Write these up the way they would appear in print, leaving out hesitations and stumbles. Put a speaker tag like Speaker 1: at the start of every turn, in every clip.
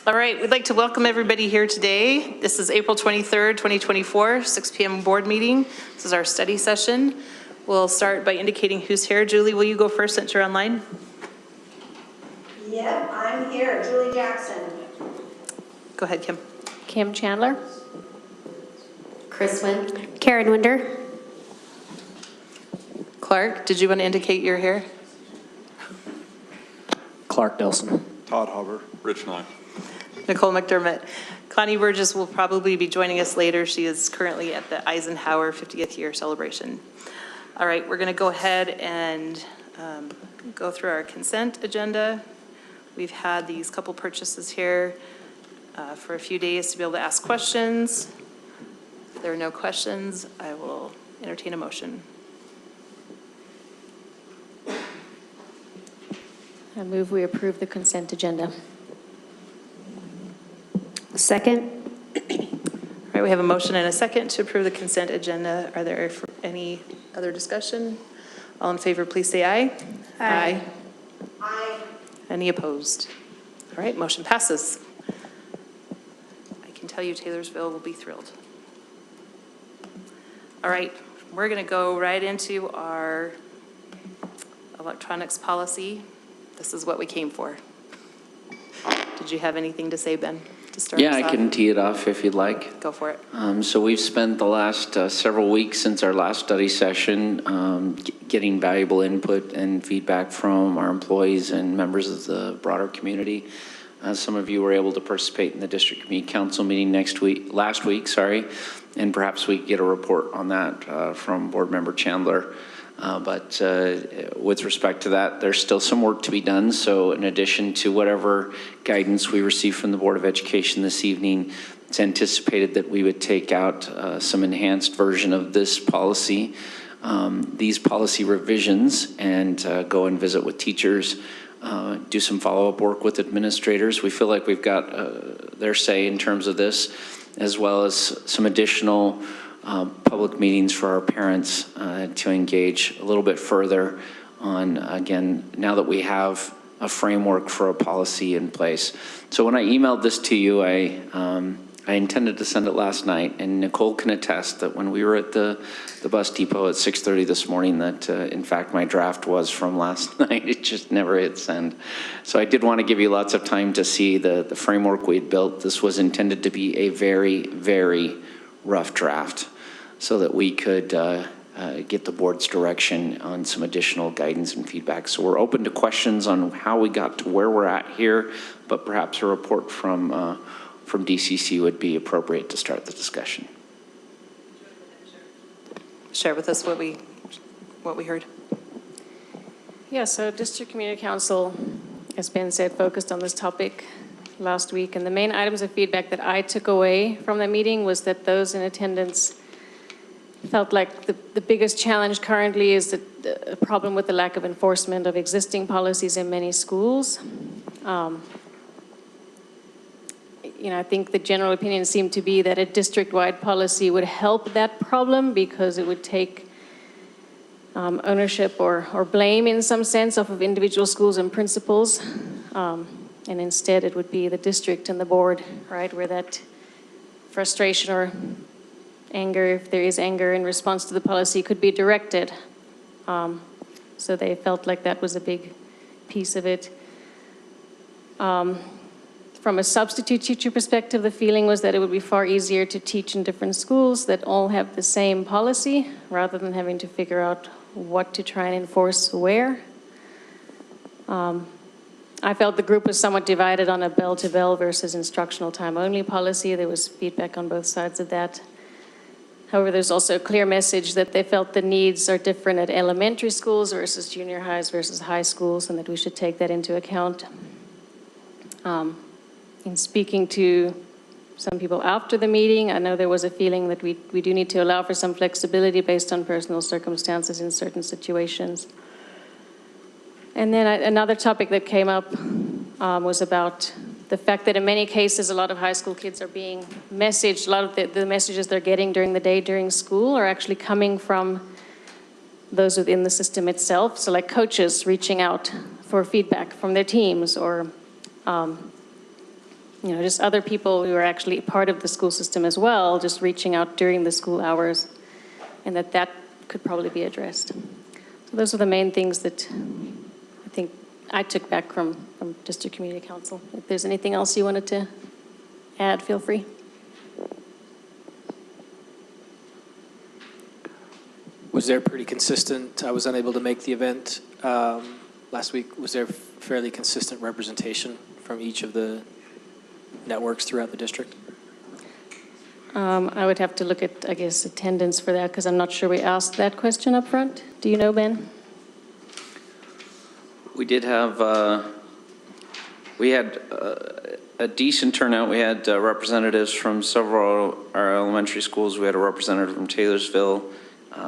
Speaker 1: All right, we'd like to welcome everybody here today. This is April 23rd, 2024, 6 p.m. board meeting. This is our study session. We'll start by indicating who's here. Julie, will you go first since you're online?
Speaker 2: Yep, I'm here. Julie Jackson.
Speaker 1: Go ahead, Kim.
Speaker 3: Kim Chandler.
Speaker 4: Chris Wynn.
Speaker 3: Karen Winder.
Speaker 1: Clark, did you want to indicate you're here?
Speaker 5: Clark Nelson.
Speaker 6: Todd Hauber. Rich Nye.
Speaker 1: Nicole McDermott. Connie Burgess will probably be joining us later. She is currently at the Eisenhower 50th year celebration. All right, we're going to go ahead and go through our consent agenda. We've had these couple purchases here for a few days to be able to ask questions. If there are no questions, I will entertain a motion.
Speaker 3: I move we approve the consent agenda.
Speaker 4: Second.
Speaker 1: All right, we have a motion and a second to approve the consent agenda. Are there any other discussion? All in favor, please say aye. Aye.
Speaker 2: Aye.
Speaker 1: Any opposed? All right, motion passes. I can tell you Taylorsville will be thrilled. All right, we're going to go right into our electronics policy. This is what we came for. Did you have anything to say, Ben, to start us
Speaker 5: Yeah,
Speaker 1: off?
Speaker 5: I can tee it off if you'd like.
Speaker 1: Go for it.
Speaker 5: So we've spent the last several weeks since our last study session getting valuable input and feedback from our employees and members of the broader community. Some of you were able to participate in the district community council meeting last week, and perhaps we get a report on that from board member Chandler. But with respect to that, there's still some work to be done. So in addition to whatever guidance we receive from the Board of Education this evening, it's anticipated that we would take out some enhanced version of this policy, these policy revisions, and go and visit with teachers, do some follow-up work with administrators. We feel like we've got their say in terms of this, as well as some additional public meetings for our parents to engage a little bit further on, again, now that we have a framework for a policy in place. So when I emailed this to you, I intended to send it last night, and Nicole can attest that when we were at the bus depot at 6:30 this morning, that in fact my draft was from last night. It just never hit send. So I did want to give you lots of time to see the framework we had built. This was intended to be a very, very rough draft, so that we could get the board's direction on some additional guidance and feedback. So we're open to questions on how we got to where we're at here, but perhaps a report from DCC would be appropriate to start the discussion.
Speaker 1: Share with us what we heard.
Speaker 3: Yeah, so District Community Council, as Ben said, focused on this topic last week. And the main items of feedback that I took away from the meeting was that those in attendance felt like the biggest challenge currently is the problem with the lack of enforcement of existing policies in many schools. I think the general opinion seemed to be that a district-wide policy would help that problem because it would take ownership or blame in some sense off of individual schools and principals. And instead it would be the district and the board, right, where that frustration or anger, if there is anger in response to the policy, could be directed. So they felt like that was a big piece of it. From a substitute teacher perspective, the feeling was that it would be far easier to teach in different schools that all have the same policy, rather than having to figure out what to try and enforce where. I felt the group was somewhat divided on a bell-to-bell versus instructional time-only policy. There was feedback on both sides of that. However, there's also a clear message that they felt the needs are different at elementary schools versus junior highs versus high schools, and that we should take that into account. In speaking to some people after the meeting, I know there was a feeling that we do need to allow for some flexibility based on personal circumstances in certain situations. And then another topic that came up was about the fact that in many cases, a lot of high school kids are being messaged, a lot of the messages they're getting during the day during school are actually coming from those within the system itself. So like coaches reaching out for feedback from their teams, or just other people who are actually part of the school system as well, just reaching out during the school hours, and that could probably be addressed. So those are the main things that I think I took back from District Community Council. If there's anything else you wanted to add, feel free.
Speaker 4: Was there pretty consistent, I was unable to make the event last week, was there fairly consistent representation from each of the networks throughout the district?
Speaker 3: I would have to look at, I guess, attendance for that, because I'm not sure we asked that question up front. Do you know, Ben?
Speaker 5: We did have, we had a decent turnout. We had representatives from several of our elementary schools. We had a representative from Taylorsville,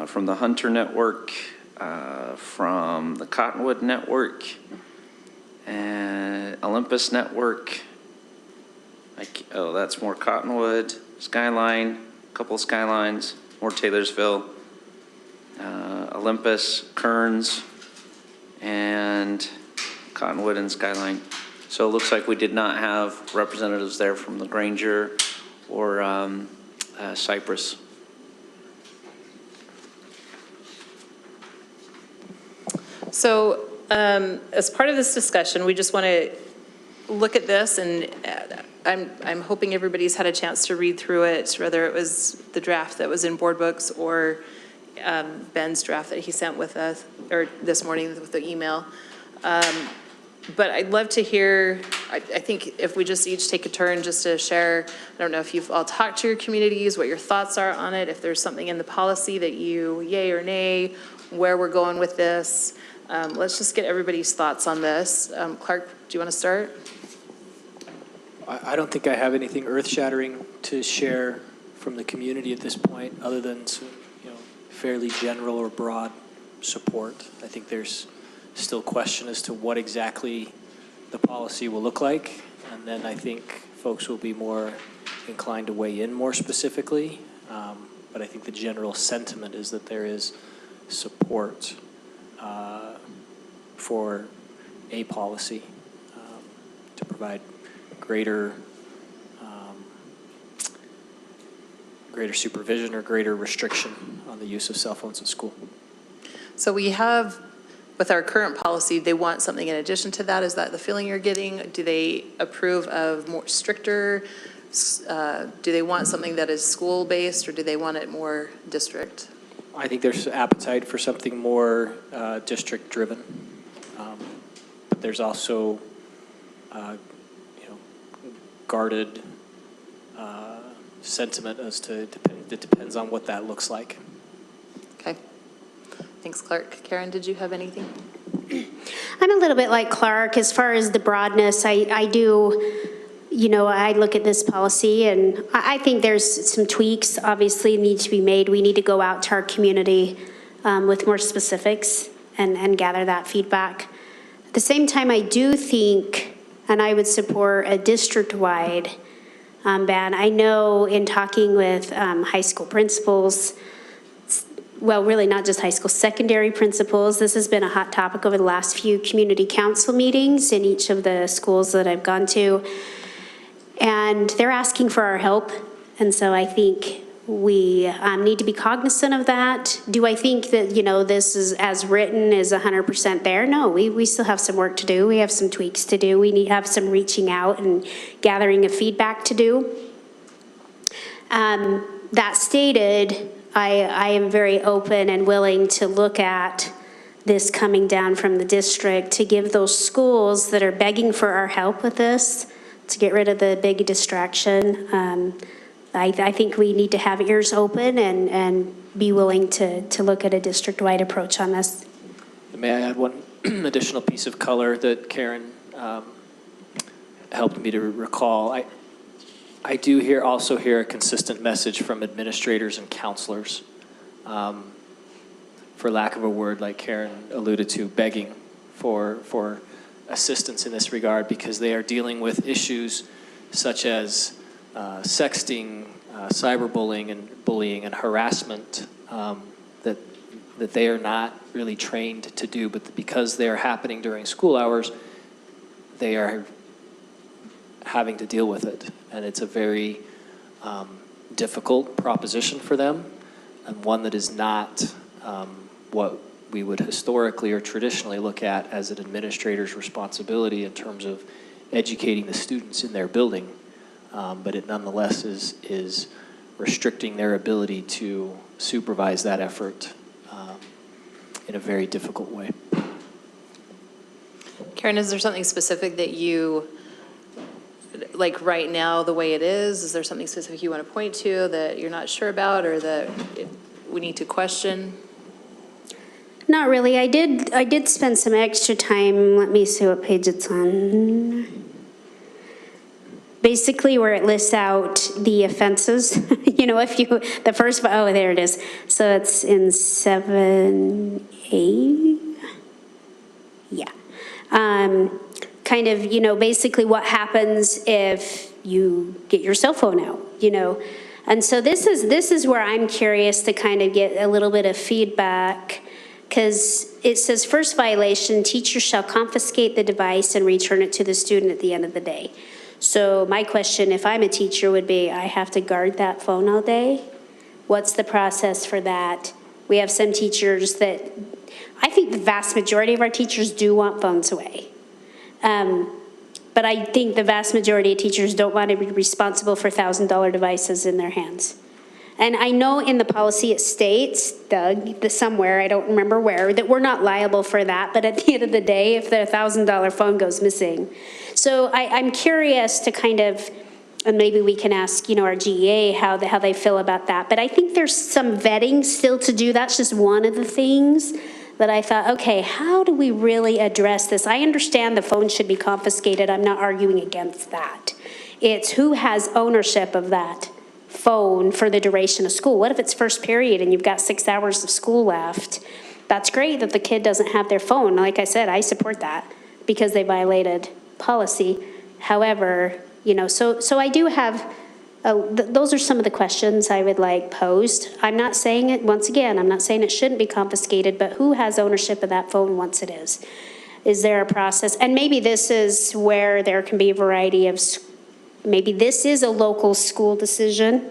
Speaker 5: from the Hunter Network, from the Cottonwood Network, and Olympus Network. Oh, that's more Cottonwood, Skyline, a couple of Skylines, more Taylorsville, Olympus, Kearns, and Cottonwood and Skyline. So it looks like we did not have representatives there from the Granger or Cypress.
Speaker 1: So as part of this discussion, we just want to look at this, and I'm hoping everybody's had a chance to read through it, whether it was the draft that was in board books or Ben's draft that he sent with us, or this morning with the email. But I'd love to hear, I think if we just each take a turn just to share, I don't know if you've all talked to your communities, what your thoughts are on it, if there's something in the policy that you yay or nay, where we're going with this. Let's just get everybody's thoughts on this. Clark, do you want to start?
Speaker 4: I don't think I have anything earth-shattering to share from the community at this point, other than some, fairly general or broad support. I think there's still question as to what exactly the policy will look like, and then I think folks will be more inclined to weigh in more specifically. But I think the general sentiment is that there is support for a policy to provide greater supervision or greater restriction on the use of cell phones in school.
Speaker 1: So we have, with our current policy, they want something in addition to that. Is that the feeling you're getting? Do they approve of more stricter? Do they want something that is school-based, or do they want it more district?
Speaker 4: I think there's appetite for something more district-driven. But there's also, guarded sentiment as to, it depends on what that looks like.
Speaker 1: Okay. Thanks, Clark. Karen, did you have anything?
Speaker 6: I'm a little bit like Clark as far as the broadness. I do, I look at this policy and I think there's some tweaks obviously need to be made. We need to go out to our community with more specifics and gather that feedback. At the same time, I do think, and I would support a district-wide ban. I know in talking with high school principals, well, really not just high school, secondary principals, this has been a hot topic over the last few community council meetings in each of the schools that I've gone to. And they're asking for our help. And so I think we need to be cognizant of that. Do I think that, this is as written is 100% there? No, we still have some work to do. We have some tweaks to do. We need to have some reaching out and gathering of feedback to do. That stated, I am very open and willing to look at this coming down from the district to give those schools that are begging for our help with this, to get rid of the big distraction. I think we need to have ears open and be willing to look at a district-wide approach on this.
Speaker 4: May I add one additional piece of color that Karen helped me to recall? I do also hear a consistent message from administrators and counselors, for lack of a word like Karen alluded to, begging for assistance in this regard, because they are dealing with issues such as sexting, cyberbullying and bullying and harassment that they are not really trained to do, but because they are happening during school hours, they are having to deal with it. And it's a very difficult proposition for them, and one that is not what we would historically or traditionally look at as an administrator's responsibility in terms of educating the students in their building. But it nonetheless is restricting their ability to supervise that effort in a very difficult way.
Speaker 1: Karen, is there something specific that you, like right now, the way it is there something specific you want to point to that you're not sure about or that we need to question?
Speaker 6: Not really. I did spend some extra time. Let me see what page it's on. Basically, where it lists out the offenses, you know, if you, the first, oh, there it is. So it's in 7A. Yeah. Kind of, you know, basically what happens if you get your cell phone out, you know. And so this is where I'm curious to kind of get a little bit of feedback, because it says first violation, teacher shall confiscate the device and return it to the student at the end of the day. So my question, if I'm a teacher, would be, I have to guard that phone all day? What's the process for that? We have some teachers that, I think the vast majority of our teachers do want phones away. But I think the vast majority of teachers don't want to be responsible for $1,000 devices in their hands. And I know in the policy it states, Doug, somewhere, I don't remember where, that we're not liable for that, but at the end of the day, if the $1,000 phone goes missing. So I'm curious to kind of, and maybe we can ask, you know, our GEA how they feel about that. But I think there's some vetting still to do. That's just one of the things that I thought, okay, how do we really address this? I understand the phone should be confiscated. I'm not arguing against that. It's who has ownership of that phone for the duration of school. What if it's first period and you've got 6 hours of school left? That's great that the kid doesn't have their phone. Like I said, I support that because they violated policy. However, you know, so I do have, those are some of the questions I would like posed. I'm not saying it, once again, I'm not saying it shouldn't be confiscated, but who has ownership of that phone once it is? Is there a process? And maybe this is where there can be a variety of, maybe this is a local school decision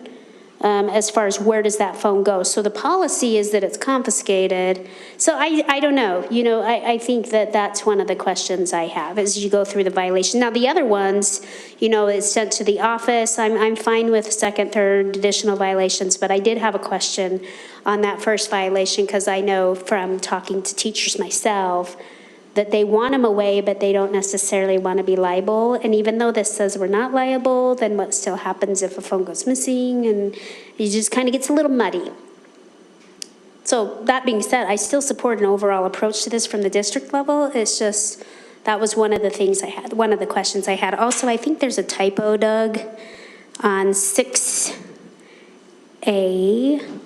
Speaker 6: as far as where does that phone go. So the policy is that it's confiscated. So I don't know. You know, I think that that's one of the questions I have as you go through the violation. Now, the other ones, you know, it's sent to the office. I'm fine with second, third additional violations, but I did have a question on that first violation because I know from talking to teachers myself that they want them away, but they don't necessarily want to be liable. And even though this says we're not liable, then what still happens if a phone goes missing? And it just kind of gets a little muddy. So that being said, I still support an overall approach to this from the district level. It's just, that was one of the things I had, one of the questions I had. Also, I think there's a typo, Doug, on 6A.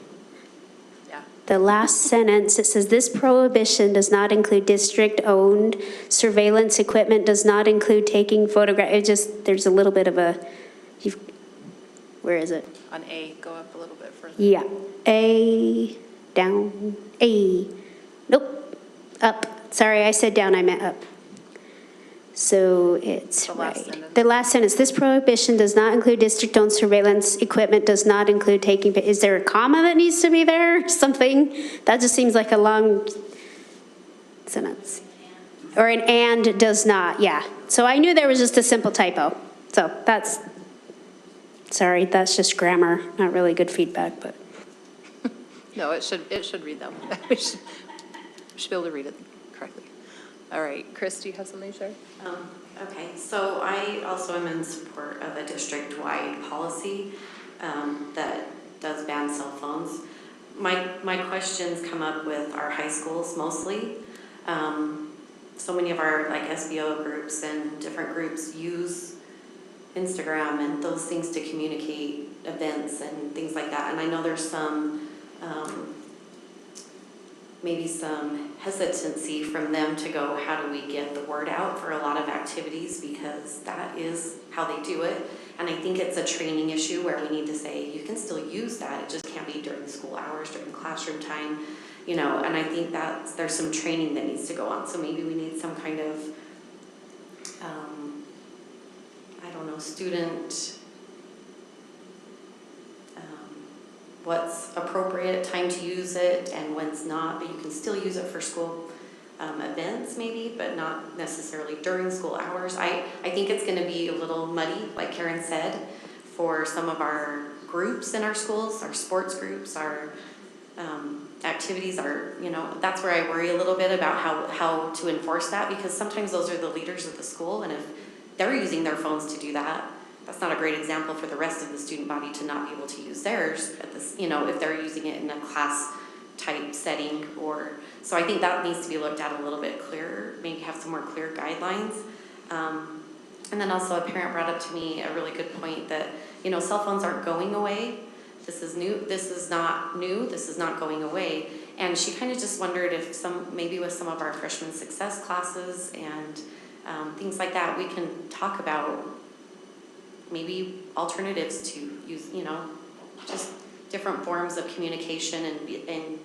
Speaker 6: The last sentence, it says, this prohibition does not include district-owned surveillance equipment, does not include taking photographs. It just, there's a little bit of a, where is it?
Speaker 1: On A, go up a little bit further.
Speaker 6: Yeah, A, down, A, nope, up. Sorry, I said down, I meant up. So it's
Speaker 1: The last
Speaker 6: right.
Speaker 1: sentence.
Speaker 6: The last sentence, this prohibition does not include district-owned surveillance equipment, does not include taking, is there a comma that needs to be there? Something? That just seems like a long sentence. Or an and does not, yeah. So I knew there was just a simple typo. So that's, sorry, that's just grammar, not really good feedback, but.
Speaker 1: No, it should read that way. We should be able to read it correctly. All right, Chris, do you have something to share?
Speaker 7: Okay, so I also am in support of a district-wide policy that does ban cell phones. My questions come up with our high schools mostly. So many of our like SBO groups and different groups use Instagram and those things to communicate events and things like that. And I know there's some maybe some hesitancy from them to go, how do we get the word out for a lot of activities, because that is how they do it. And I think it's a training issue where we need to say, you can still use that, it just can't be during school hours, during classroom time, you know, and I think that there's some training that needs to go on. So maybe we need some kind of, I don't know, student, what's appropriate time to use it and when's not, but you can still use it for school events maybe, but not necessarily during school hours. I think it's going to be a little muddy, like Karen said, for some of our groups in our schools, our sports groups, our activities are, that's where I worry a little bit about how to enforce that, because sometimes those are the leaders of the school, and if they're using their phones to do that, that's not a great example for the rest of the student body to not be able to use theirs at this, if they're using it in a class type setting. Or so I think that needs to be looked at a little bit clearer, maybe have some more clear guidelines. And then also a parent brought up to me a really good point that, cell phones aren't going away. This is new. This is not new. This is not going away. And she kind of just wondered if maybe with some of our freshman success classes and things like that, we can talk about maybe alternatives to use, just different forms of communication and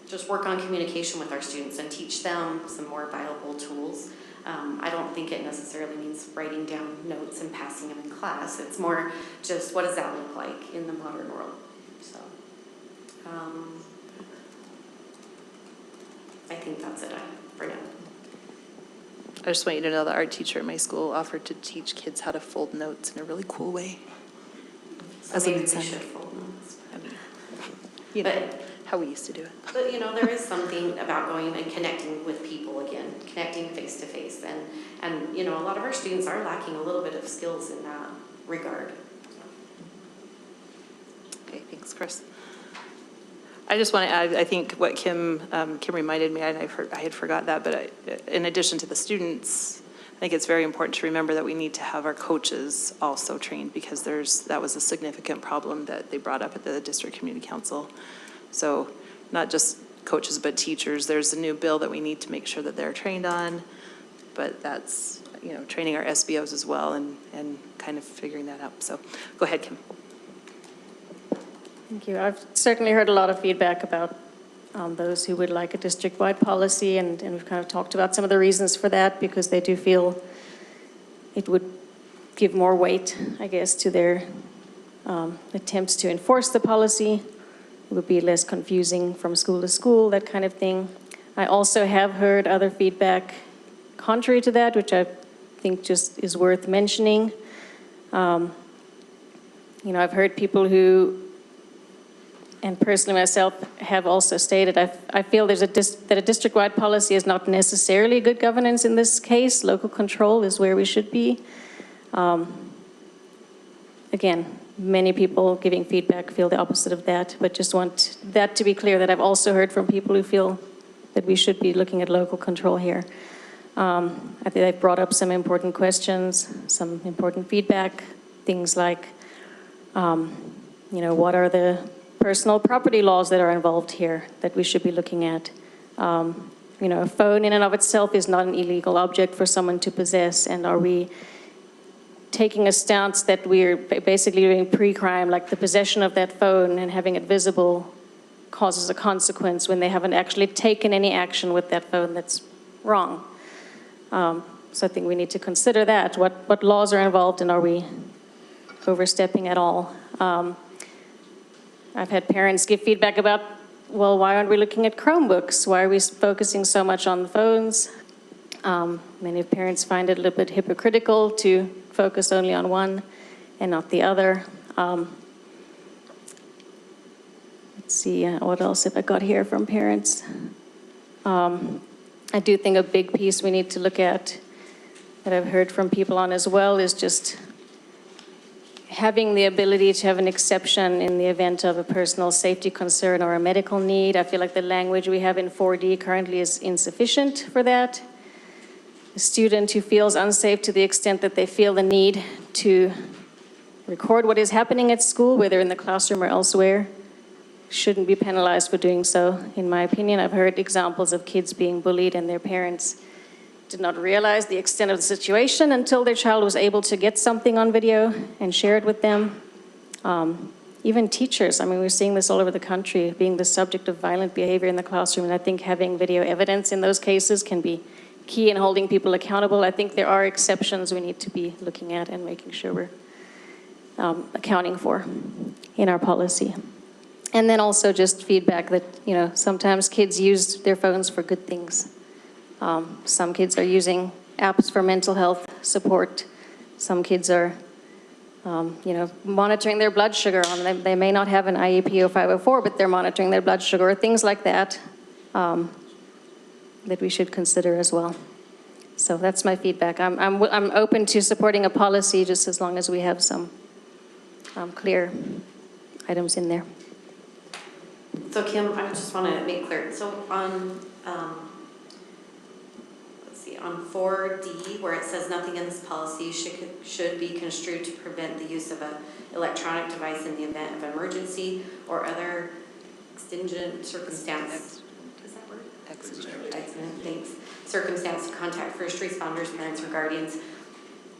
Speaker 7: just work on communication with our students and teach them some more viable tools. I don't think it necessarily means writing down notes and passing them in class. It's more just what does that look like in the modern world. So I think that's it for now.
Speaker 1: I just want you to know that our teacher at my school offered to teach kids how to fold notes in a really cool way.
Speaker 7: So
Speaker 1: As an
Speaker 7: maybe we
Speaker 1: incentive.
Speaker 7: should fold notes.
Speaker 1: I mean,
Speaker 7: But
Speaker 1: how we used to do it.
Speaker 7: But there is something about going and connecting with people again, connecting face to face, and a lot of our students are lacking a little bit of skills in that regard.
Speaker 1: Okay, thanks, Chris. I just want to add, I think what Kim reminded me, and I had forgot that, but in addition to the students, I think it's very important to remember that we need to have our coaches also trained, because that was a significant problem that they brought up at the district community council. So not just coaches, but teachers. There's a new bill that we need to make sure that they're trained on, but that's, training our SBOs as well and kind of figuring that out. So go ahead, Kim.
Speaker 3: Thank you. I've certainly heard a lot of feedback about those who would like a district-wide policy, and we've kind of talked about some of the reasons for that, because they do feel it would give more weight, I guess, to their attempts to enforce the policy. It would be less confusing from school to school, that kind of thing. I also have heard other feedback contrary to that, which I think just is worth mentioning. I've heard people who, and personally myself, have also stated, I feel that a district-wide policy is not necessarily good governance in this case. Local control is where we should be. Again, many people giving feedback feel the opposite of that, but just want that to be clear, that I've also heard from people who feel that we should be looking at local control here. I think they've brought up some important questions, some important feedback, things like, what are the personal property laws that are involved here that we should be looking at? A phone in and of itself is not an illegal object for someone to possess, and are we taking a stance that we're basically doing pre-crime, like the possession of that phone and having it visible causes a consequence when they haven't actually taken any action with that phone that's wrong? So I think we need to consider that. What laws are involved, and are we overstepping at all? I've had parents give feedback about, well, why aren't we looking at Chromebooks? Why are we focusing so much on the phones? Many parents find it a little bit hypocritical to focus only on one and not the other. Let's see, what else have I got here from parents? I do think a big piece we need to look at, that I've heard from people on as well, is just having the ability to have an exception in the event of a personal safety concern or a medical need. I feel like the language we have in 4D currently is insufficient for that. A student who feels unsafe to the extent that they feel the need to record what is happening at school, whether in the classroom or elsewhere, shouldn't be penalized for doing so, in my opinion. I've heard examples of kids being bullied and their parents did not realize the extent of the situation until their child was able to get something on video and share it with them. Even teachers, we're seeing this all over the country, being the subject of violent behavior in the classroom, and I think having video evidence in those cases can be key in holding people accountable. I think there are exceptions we need to be looking at and making sure we're accounting for in our policy. And then also just feedback that, you know, sometimes kids use their phones for good things. Some kids are using apps for mental health support. Some kids are, you know, monitoring their blood sugar on them. They may not have an IEP or 504, but they're monitoring their blood sugar, or things like that, that we should consider as well. So that's my feedback. I'm open to supporting a policy just as long as we have some clear items in there.
Speaker 7: So Kim, I just want to make clear, so on, let's see, on 4D, where it says nothing in this policy should be construed to prevent the use of an electronic device in the event of emergency or other exigent circumstance. Is that word? Exigent, thanks. Circumstance to contact first responders, parents, or guardians.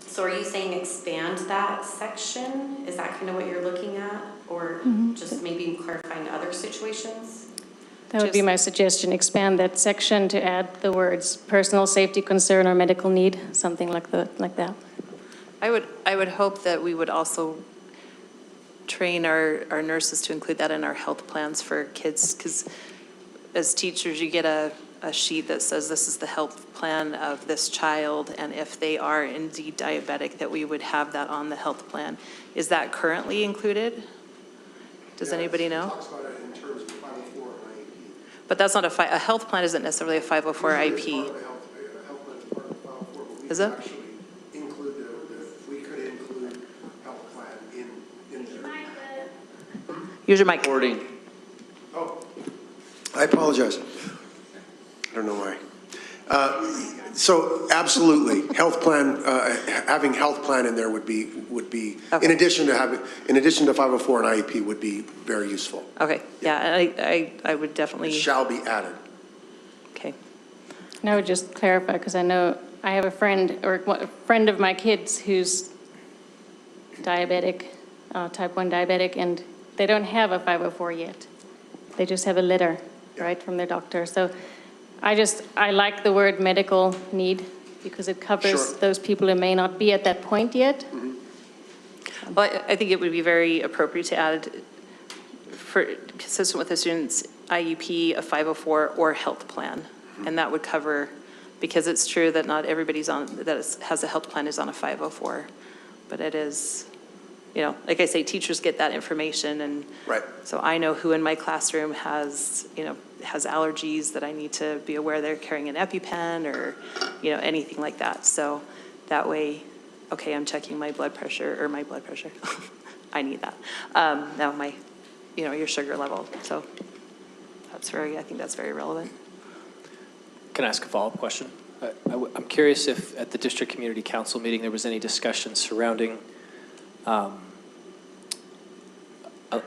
Speaker 7: So are you saying expand that section? Is that kind of what you're looking at? Or just maybe clarifying other situations?
Speaker 3: That would be my suggestion. Expand that section to add the words personal safety concern or medical need, something like that.
Speaker 1: I would hope that we would also train our nurses to include that in our health plans for kids, because as teachers, you get a sheet that says this is the health plan of this child, and if they are indeed diabetic, that we would have that on the health plan. Is that currently included? Does anybody know?
Speaker 8: It talks about it in terms of 504 and IEP.
Speaker 1: But that's not a health plan isn't necessarily a 504
Speaker 8: Usually
Speaker 1: IP.
Speaker 8: it's part of the health plan is part of the 504, but we
Speaker 1: Is
Speaker 8: could
Speaker 1: it?
Speaker 8: actually include we could include health plan in there.
Speaker 1: Use your mic.
Speaker 5: Recording.
Speaker 8: Oh, I apologize. I don't know why. So absolutely, health plan, having health plan in there would be
Speaker 1: Okay.
Speaker 8: in addition to 504 and IEP would be very useful.
Speaker 1: Okay, yeah, I would definitely,
Speaker 8: It shall be added.
Speaker 1: okay.
Speaker 3: And I would just clarify, because I know I have a friend, or a friend of my kids who's diabetic, type 1 diabetic, and they don't have a 504 yet. They just have a letter, right, from their doctor. So I like the word medical need, because it covers
Speaker 8: Sure.
Speaker 3: those people who may not be at that point yet.
Speaker 1: Well, I think it would be very appropriate to add, for, consistent with the student's IEP, a 504 or health plan. And that would cover, because it's true that not everybody's has a health plan is on a 504. But it is, you know, like I say, teachers get that information, and
Speaker 8: Right.
Speaker 1: so I know who in my classroom has allergies that I need to be aware they're carrying an EpiPen or, you know, anything like that. So that way, okay, I'm checking my blood pressure. I need that. Now my, you know, your sugar level. So I think that's very relevant.
Speaker 4: Can I ask a follow-up question? I'm curious if at the district community council meeting there was any discussion surrounding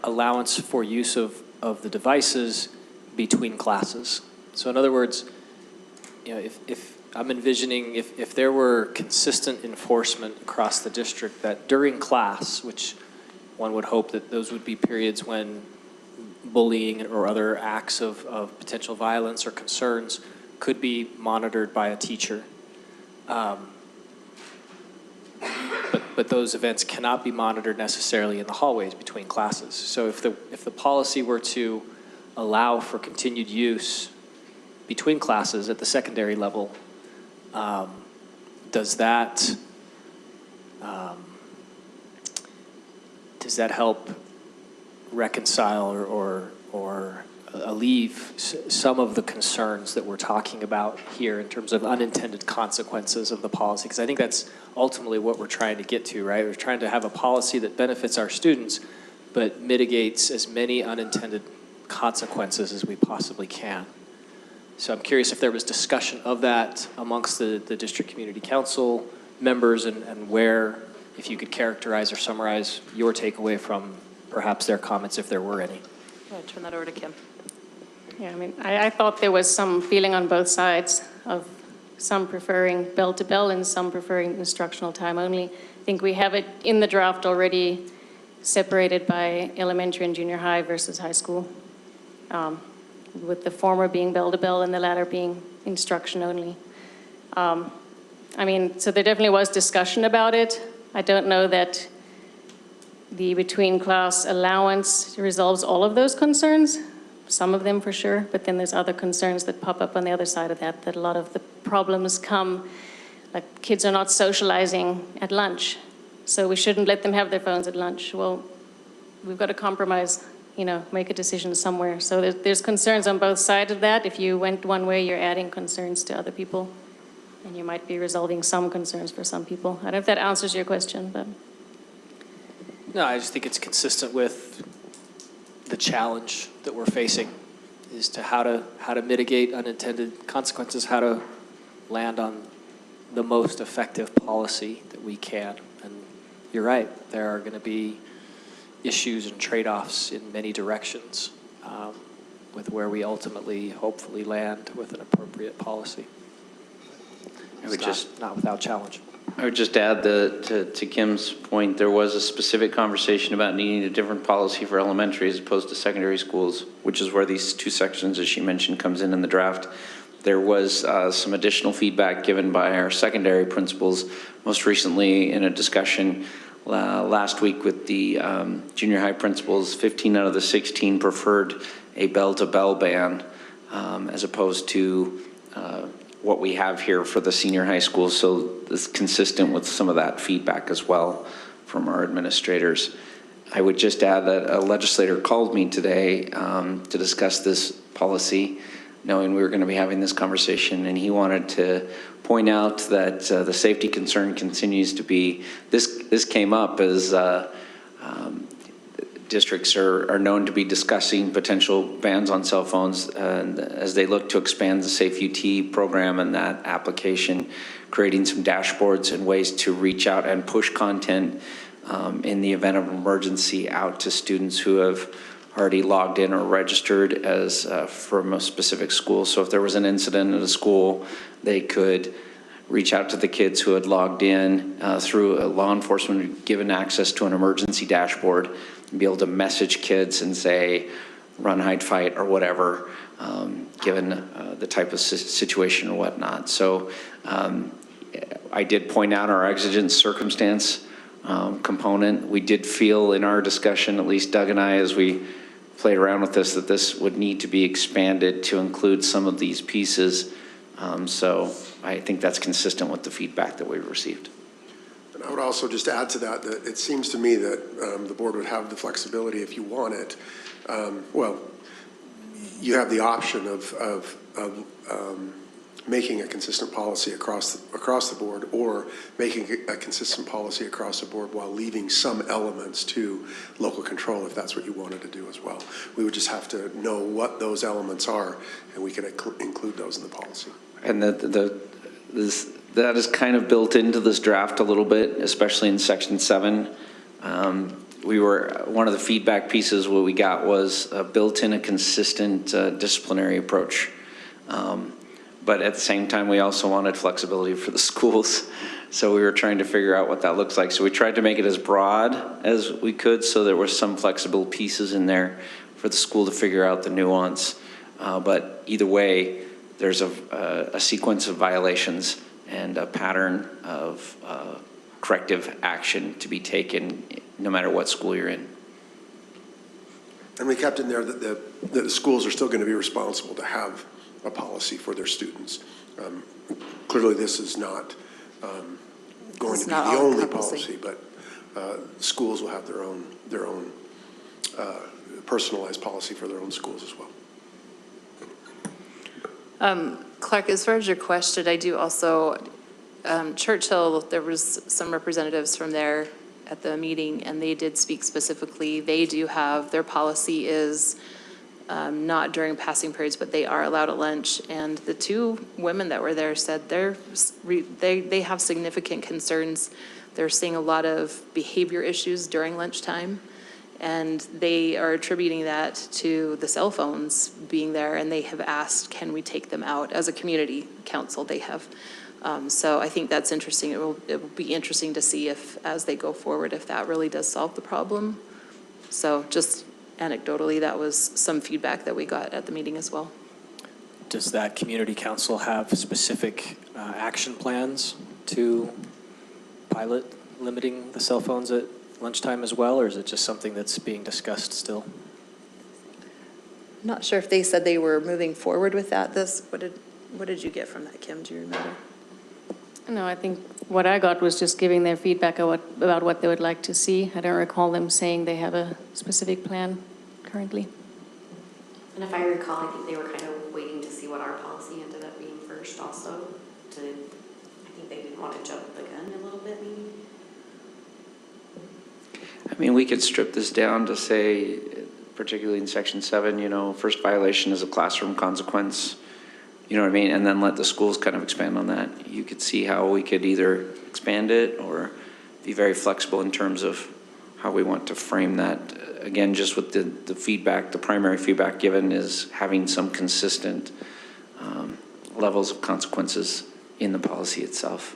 Speaker 4: allowance for use of the devices between classes. So in other words, you know, if I'm envisioning if there were consistent enforcement across the district that during class, which one would hope that those would be periods when bullying or other acts of potential violence or concerns could be monitored by a teacher. But those events cannot be monitored necessarily in the hallways between classes. So if the policy were to allow for continued use between classes at the secondary level, does that help reconcile or alleviate some of the concerns that we're talking about here in terms of unintended consequences of the policy? Because I think that's ultimately what we're trying to get to, right? We're trying to have a policy that benefits our students, but mitigates as many unintended consequences as we possibly can. So I'm curious if there was discussion of that amongst the district community council members, and where, if you could characterize or summarize your takeaway from perhaps their comments, if there were any.
Speaker 1: I'm going to turn that over to Kim.
Speaker 3: Yeah, I mean, I thought there was some feeling on both sides of some preferring bell-to-bell and some preferring instructional time only. I think we have it in the draft already separated by elementary and junior high versus high school, with the former being bell-to-bell and the latter being instruction only. I mean, so there definitely was discussion about it. I don't know that the between-class allowance resolves all of those concerns, some of them for sure, but then there's other concerns that pop up on the other side of that, that a lot of the problems come, like kids are not socializing at lunch, so we shouldn't let them have their phones at lunch. Well, we've got to compromise, you know, make a decision somewhere. So there's concerns on both sides of that. If you went one way, you're adding concerns to other people, and you might be resolving some concerns for some people. I don't know if that answers your question, but.
Speaker 4: No, I just think it's consistent with the challenge that we're facing, is to how to mitigate unintended consequences, how to land on the most effective policy that we can. And you're right, there are going to be issues and trade-offs in many directions with where we ultimately, hopefully, land with an appropriate policy. Not without challenge.
Speaker 5: I would just add that to Kim's point, there was a specific conversation about needing a different policy for elementary as opposed to secondary schools, which is where these two sections, as she mentioned, comes in the draft. There was some additional feedback given by our secondary principals, most recently in a discussion last week with the junior high principals. 15 out of the 16 preferred a bell-to-bell ban as opposed to what we have here for the senior high school. So it's consistent with some of that feedback as well from our administrators. I would just add that a legislator called me today to discuss this policy, knowing we were going to be having this conversation, and he wanted to point out that the safety concern continues to be, this came up as districts are known to be discussing potential bans on cell phones, and as they look to expand the Safe UT program and that application, creating some dashboards and ways to reach out and push content in the event of an emergency out to students who have already logged in or registered as from a specific school. So if there was an incident at a school, they could reach out to the kids who had logged in through law enforcement, given access to an emergency dashboard, and be able to message kids and say, run, hide, fight, or whatever, given the type of situation or whatnot. So I did point out our exigent circumstance component. We did feel in our discussion, at least Doug and I, as we played around with this, that this would need to be expanded to include some of these pieces. So I think that's consistent with the feedback that we've received.
Speaker 8: And I would also just add to that, that it seems to me that the board would have the flexibility if you want it. Well, you have the option of making a consistent policy across the board, or making a consistent policy across the board while leaving some elements to local control, if that's what you wanted to do as well. We would just have to know what those elements are, and we can include those in the policy.
Speaker 5: And that is kind of built into this draft a little bit, especially in Section 7. One of the feedback pieces what we got was built in a consistent disciplinary approach. But at the same time, we also wanted flexibility for the schools. So we were trying to figure out what that looks like. So we tried to make it as broad as we could, so there were some flexible pieces in there for the school to figure out the nuance. But either way, there's a sequence of violations and a pattern of corrective action to be taken no matter what school you're in.
Speaker 8: And we kept in there that the schools are still going to be responsible to have a policy for their students. Clearly, this is not going to be the only policy, but schools will have their own personalized policy for their own schools as well.
Speaker 1: Clark, as far as your question, I do also, Churchill, there was some representatives from there at the meeting, and they did speak specifically. They do have, their policy is not during passing periods, but they are allowed at lunch. And the two women that were there said they have significant concerns. They're seeing a lot of behavior issues during lunchtime, and they are attributing that to the cell phones being there, and they have asked, can we take them out? As a community council, they have. So I think that's interesting. It will be interesting to see if, as they go forward, if that really does solve the problem. So just anecdotally, that was some feedback that we got at the meeting as well.
Speaker 4: Does that community council have specific action plans to pilot limiting the cell phones at lunchtime as well, or is it just something that's being discussed still?
Speaker 1: I'm not sure if they said they were moving forward with that. What did you get from that, Kim? Do you remember?
Speaker 3: No, I think what I got was just giving their feedback about what they would like to see. I don't recall them saying they have a specific plan currently.
Speaker 7: And if I recall, I think they were kind of waiting to see what our policy ended up being first also. I think they didn't want to jump the gun a little bit maybe.
Speaker 5: I mean, we could strip this down to say, particularly in section 7, you know, first violation is a classroom consequence. You know what I mean? And then let the schools kind of expand on that. You could see how we could either expand it or be very flexible in terms of how we want to frame that. Again, just with the feedback, the primary feedback given is having some consistent levels of consequences in the policy itself.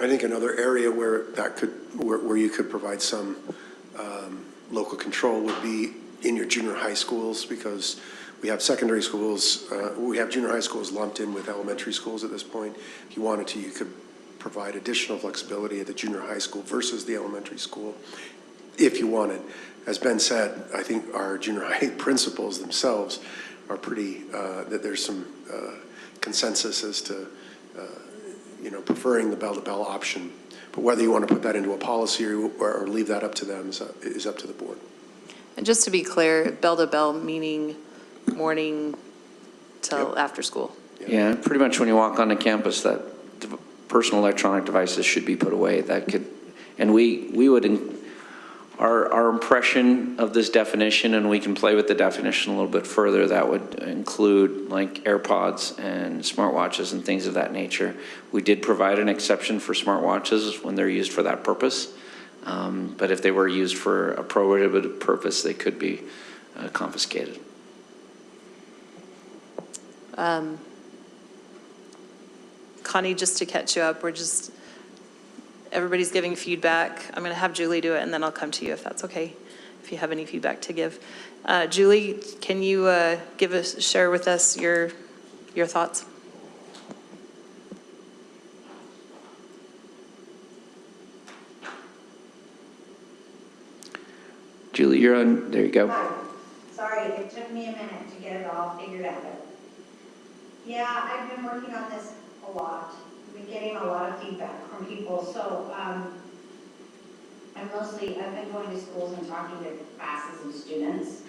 Speaker 8: I think another area where where you could provide some local control would be in your junior high schools, because we have secondary schools, we have junior high schools lumped in with elementary schools at this point. If you wanted to, you could provide additional flexibility at the junior high school versus the elementary school, if you wanted. As Ben said, I think our junior high principals themselves are pretty, that there's some consensus as to, preferring the bell-to-bell option. But whether you want to put that into a policy or leave that up to them is up to the board.
Speaker 1: And just to be clear, bell to bell meaning morning till after school.
Speaker 5: Yeah, pretty much when you walk onto campus, that personal electronic devices should be put away. That could, and we would, our impression of this definition, and we can play with the definition a little bit further, that would include like AirPods and smartwatches and things of that nature. We did provide an exception for smartwatches when they're used for that purpose. But if they were used for a prohibited purpose, they could be confiscated.
Speaker 1: Connie, just to catch you up, everybody's giving feedback. I'm going to have Julie do it, and then I'll come to you if that's okay, if you have any feedback to give. Julie, can you share with us your thoughts?
Speaker 5: Julie, you're on. There you go.
Speaker 2: Hi. Sorry, it took me a minute to get it all figured out. Yeah, I've been working on this a lot. I've been getting a lot of feedback from people. So I've been going to schools and talking to classes and students.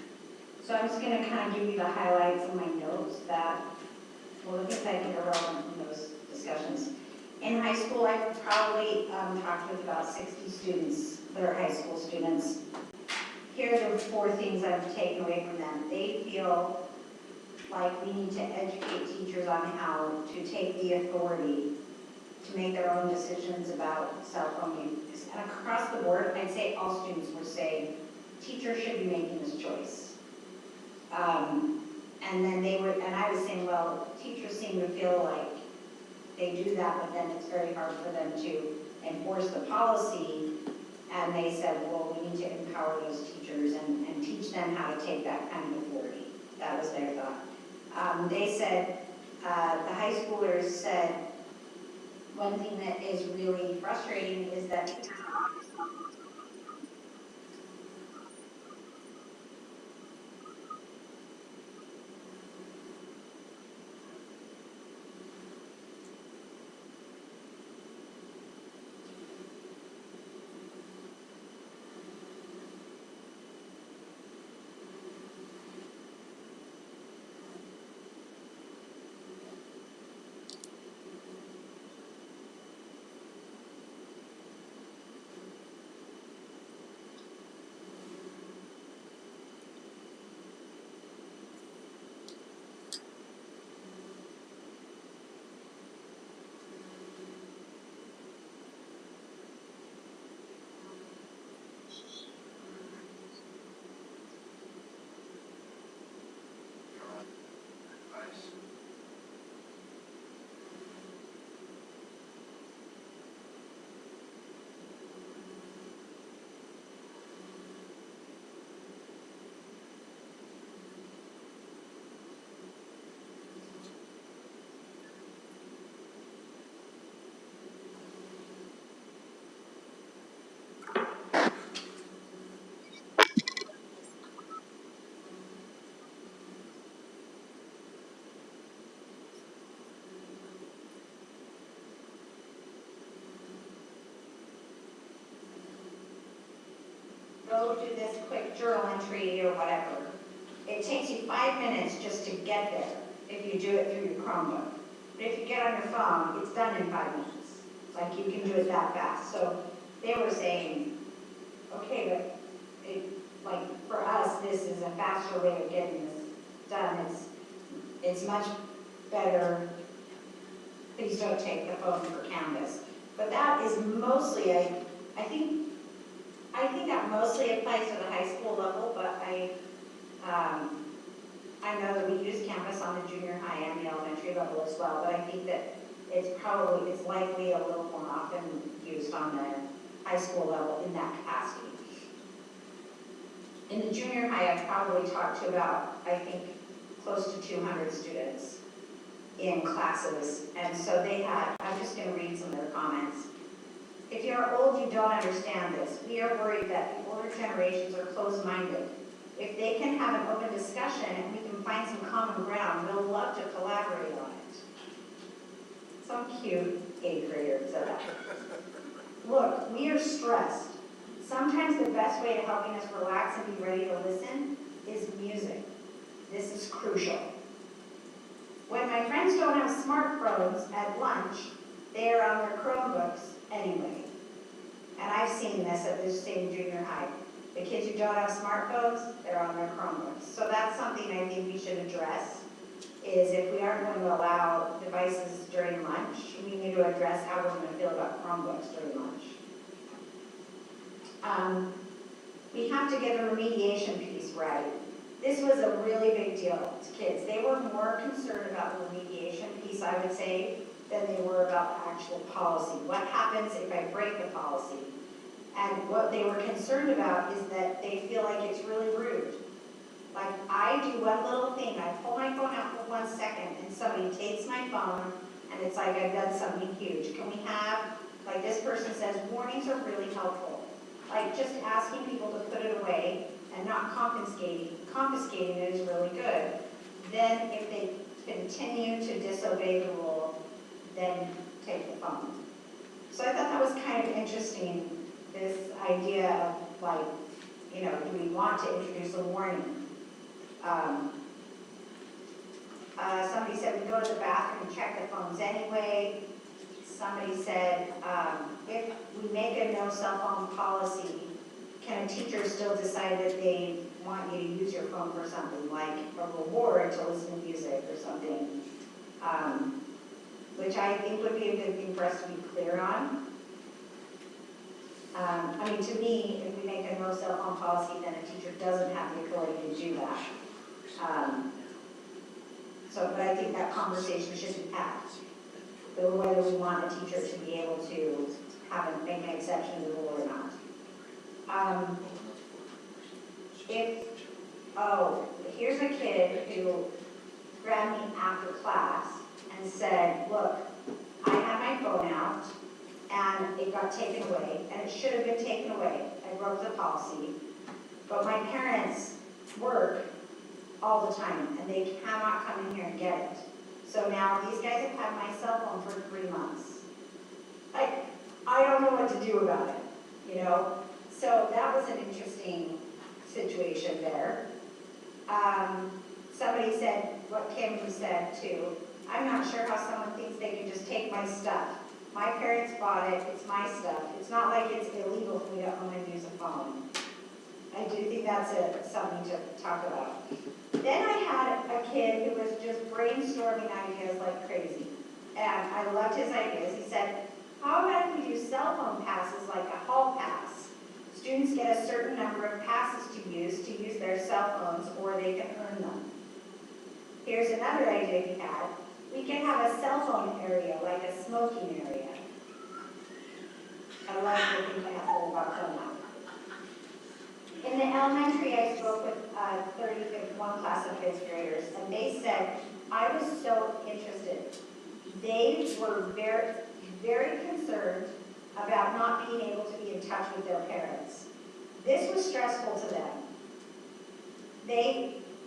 Speaker 2: So I'm just going to kind of give you the highlights of my notes that, well, the things I think are relevant from those discussions. In high school, I've probably talked with about 60 students that are high school students. Here are the 4 things I've taken away from them. They feel like we need to educate teachers on how to take the authority to make their own decisions about cell phone use. And across the board, I'd say all students were saying teachers should be making this choice. And then I was saying, well, teachers seem to feel like they do that, but then it's very hard for them to enforce the policy. And they said, well, we need to empower those teachers and teach them how to take that kind of authority. That was their thought. They said, the high schoolers said, one thing that is really frustrating is that go do this quick journal entry or whatever, it takes you 5 minutes just to get there if you do it through your Chromebook. But if you get on your phone, it's done in 5 minutes. Like, you can do it that fast. So they were saying, okay, but like, for us, this is a faster way of getting this done. It's much better. Please don't take the phone for Canvas. But that is mostly, I think that mostly applies to the high school level, but I know that we use Canvas on the junior high and the elementary level as well, but I think that it's likely a little more often used on the high school level in that capacity. In the junior high, I probably talked to about, I think, close to 200 students in classes. And so I'm just going to read some of their comments. If you're old, you don't understand this. We are worried that the older generations are closed-minded. If they can have an open discussion and we can find some common ground, we'll love to collaborate on it. Some cute 8th grader said that. Look, we are stressed. Sometimes the best way to helping us relax and be ready to listen is music. This is crucial. When my friends don't have smartphones at lunch, they are on their Chromebooks anyway. And I've seen this at this same junior high. The kids who don't have smartphones, they're on their Chromebooks. So that's something I think we should address, is if we aren't going to allow devices during lunch, we need to address how we're going to feel about Chromebooks during lunch. We have to get the remediation piece right. This was a really big deal to kids. They were more concerned about the remediation piece, I would say, than they were about the actual policy. What happens if I break the policy? And what they were concerned about is that they feel like it's really rude. Like, I do one little thing, I pull my phone out for 1 second, and somebody takes my phone, and it's like I've done something huge. Can we have, like this person says, warnings are really helpful. Like, just asking people to put it away and not confiscating it is really good. Then if they continue to disobey the rule, then take the phone. So I thought that was kind of interesting, this idea of, like, you know, do we want to introduce a warning? Somebody said we go to the bathroom and check the phones anyway. Somebody said, if we make a no cell phone policy, can a teacher still decide that they want you to use your phone for something, like a reward to listen to music or something? Which I think would be a good thing for us to be clear on. I mean, to me, if we make a no cell phone policy, then a teacher doesn't have the authority to do that. But I think that conversation should be had. Whether we want a teacher to be able to make an exception to the rule or not. Here's a kid who grabbed me after class and said, look, I had my phone out and it got taken away, and it should have been taken away. I broke the policy, but my parents work all the time and they cannot come in here and get it. So now these guys have had my cell phone for 3 months. I don't know what to do about it, you know? So that was an interesting situation there. Somebody said, what Kim said too, I'm not sure how someone thinks they can just take my stuff. My parents bought it, it's my stuff. It's not like it's illegal for me to own and use a phone. I do think that's something to talk about. Then I had a kid who was just brainstorming ideas like crazy. And I loved his ideas. He said, how about if we do cell phone passes like a hall pass? Students get a certain number of passes to use their cell phones, or they can earn them. Here's another idea we had. We can have a cell phone area, like a smoking area. I love looking at about phone. In the elementary, I spoke with one class of 5th graders, and they said, I was so interested. They were very, very concerned about not being able to be in touch with their parents. This was stressful to them.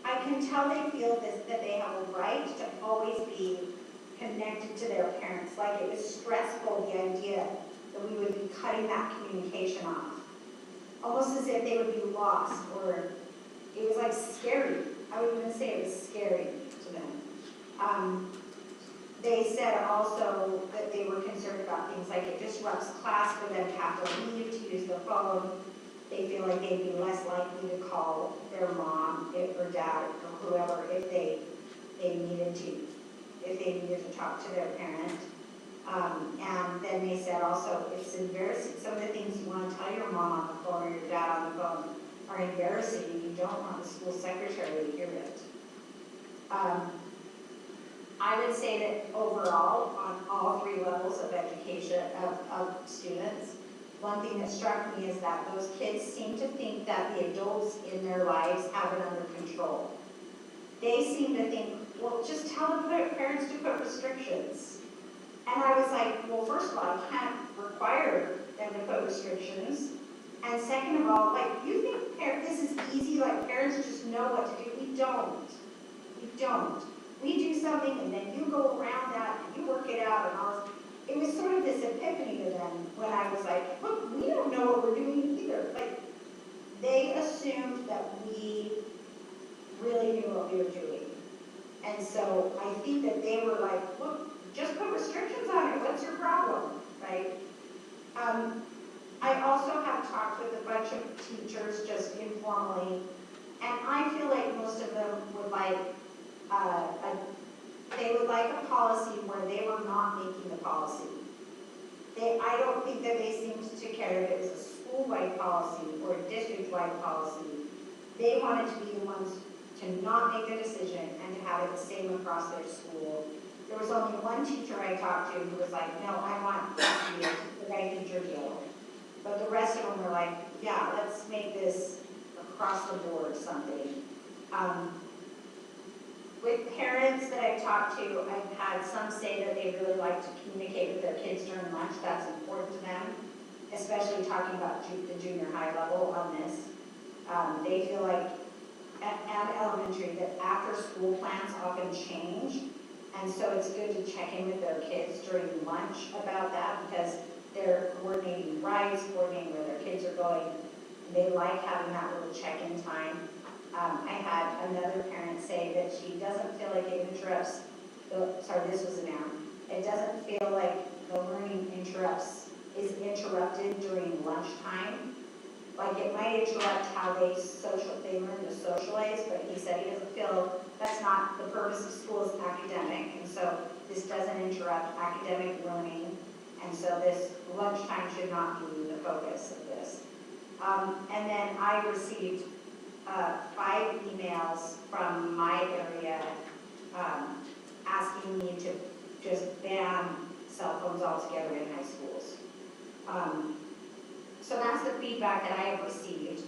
Speaker 2: I can tell they feel that they have a right to always be connected to their parents. Like, it was stressful, the idea that we would be cutting that communication off. almost as if they would be lost, or it was like scary. I would even say it was scary to them. They said also that they were concerned about things like it disrupts class for them to have to leave to use the phone. They feel like they'd be less likely to call their mom or dad or whoever if they needed to talk to their parent. And then they said also, it's embarrassing. Some of the things you want to tell your mom on the phone or your dad on the phone are embarrassing, and you don't want the school secretary to hear it. I would say that overall, on all three levels of education of students, one thing that struck me is that those kids seem to think that the adults in their lives have it under control. They seem to think, well, just tell the parents to put restrictions. And I was like, well, first of all, I can't require them to put restrictions. And second of all, like, you think this is easy, like parents just know what to do. We don't. We don't. We do something and then you go around that and you work it out and all. It was sort of this epiphany to them when I was like, look, we don't know what we're doing either. Like, they assumed that we really knew what we were doing. And so I think that they were like, look, just put restrictions on it. What's your problem, right? I also have talked with a bunch of teachers just informally, and I feel like most of them would like a policy where they were not making the policy. I don't think that they seemed to care if it was a school-wide policy or a district-wide policy. They wanted to be the ones to not make the decision and to have it the same across their school. There was only one teacher I talked to who was like, no, I want this to be the right teacher deal. But the rest of them were like, yeah, let's make this across the board something. With parents that I've talked to, I've had some say that they really like to communicate with their kids during lunch. That's important to them, especially talking about the junior high level on this. They feel like at elementary that after school plans often change, and so it's good to check in with their kids during lunch about that because they're coordinating rides, coordinating where their kids are going. They like having that little check-in time. I had another parent say that she doesn't feel like it interrupts, this was a noun. It doesn't feel like the learning is interrupted during lunchtime. Like it might interrupt how they learn to socialize, but he said he doesn't feel that's not the purpose of school is academic. And so this doesn't interrupt academic learning. And so this lunchtime should not be the focus of this. And then I received 5 emails from my area asking me to just ban cell phones altogether in high schools. So that's the feedback that I have received.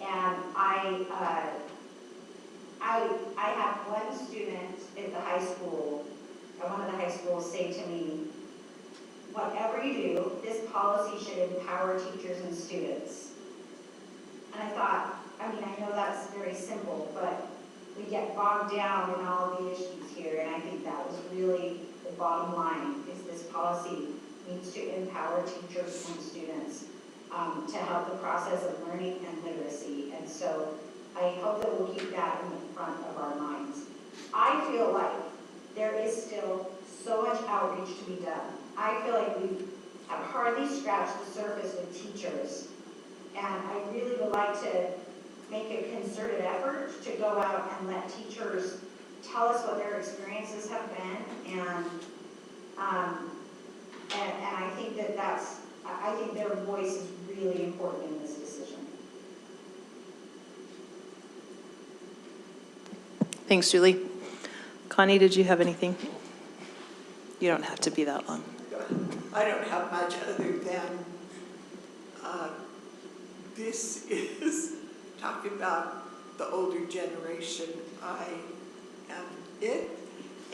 Speaker 2: And I have one student at the high school, at one of the high schools, say to me, whatever you do, this policy should empower teachers and students. And I thought, I know that's very simple, but we get bogged down in all the issues here, and I think that was really the bottom line, is this policy needs to empower teachers and students to help the process of learning and literacy. And so I hope that we'll keep that in the front of our minds. I feel like there is still so much outreach to be done. I feel like we have hardly scratched the surface with teachers. And I really would like to make a concerted effort to go out and let teachers tell us what their experiences have been. And I think I think their voice is really important in this decision.
Speaker 1: Thanks, Julie. Connie, did you have anything? You don't have to be that long.
Speaker 9: I don't have much other than this is talking about the older generation. I am it,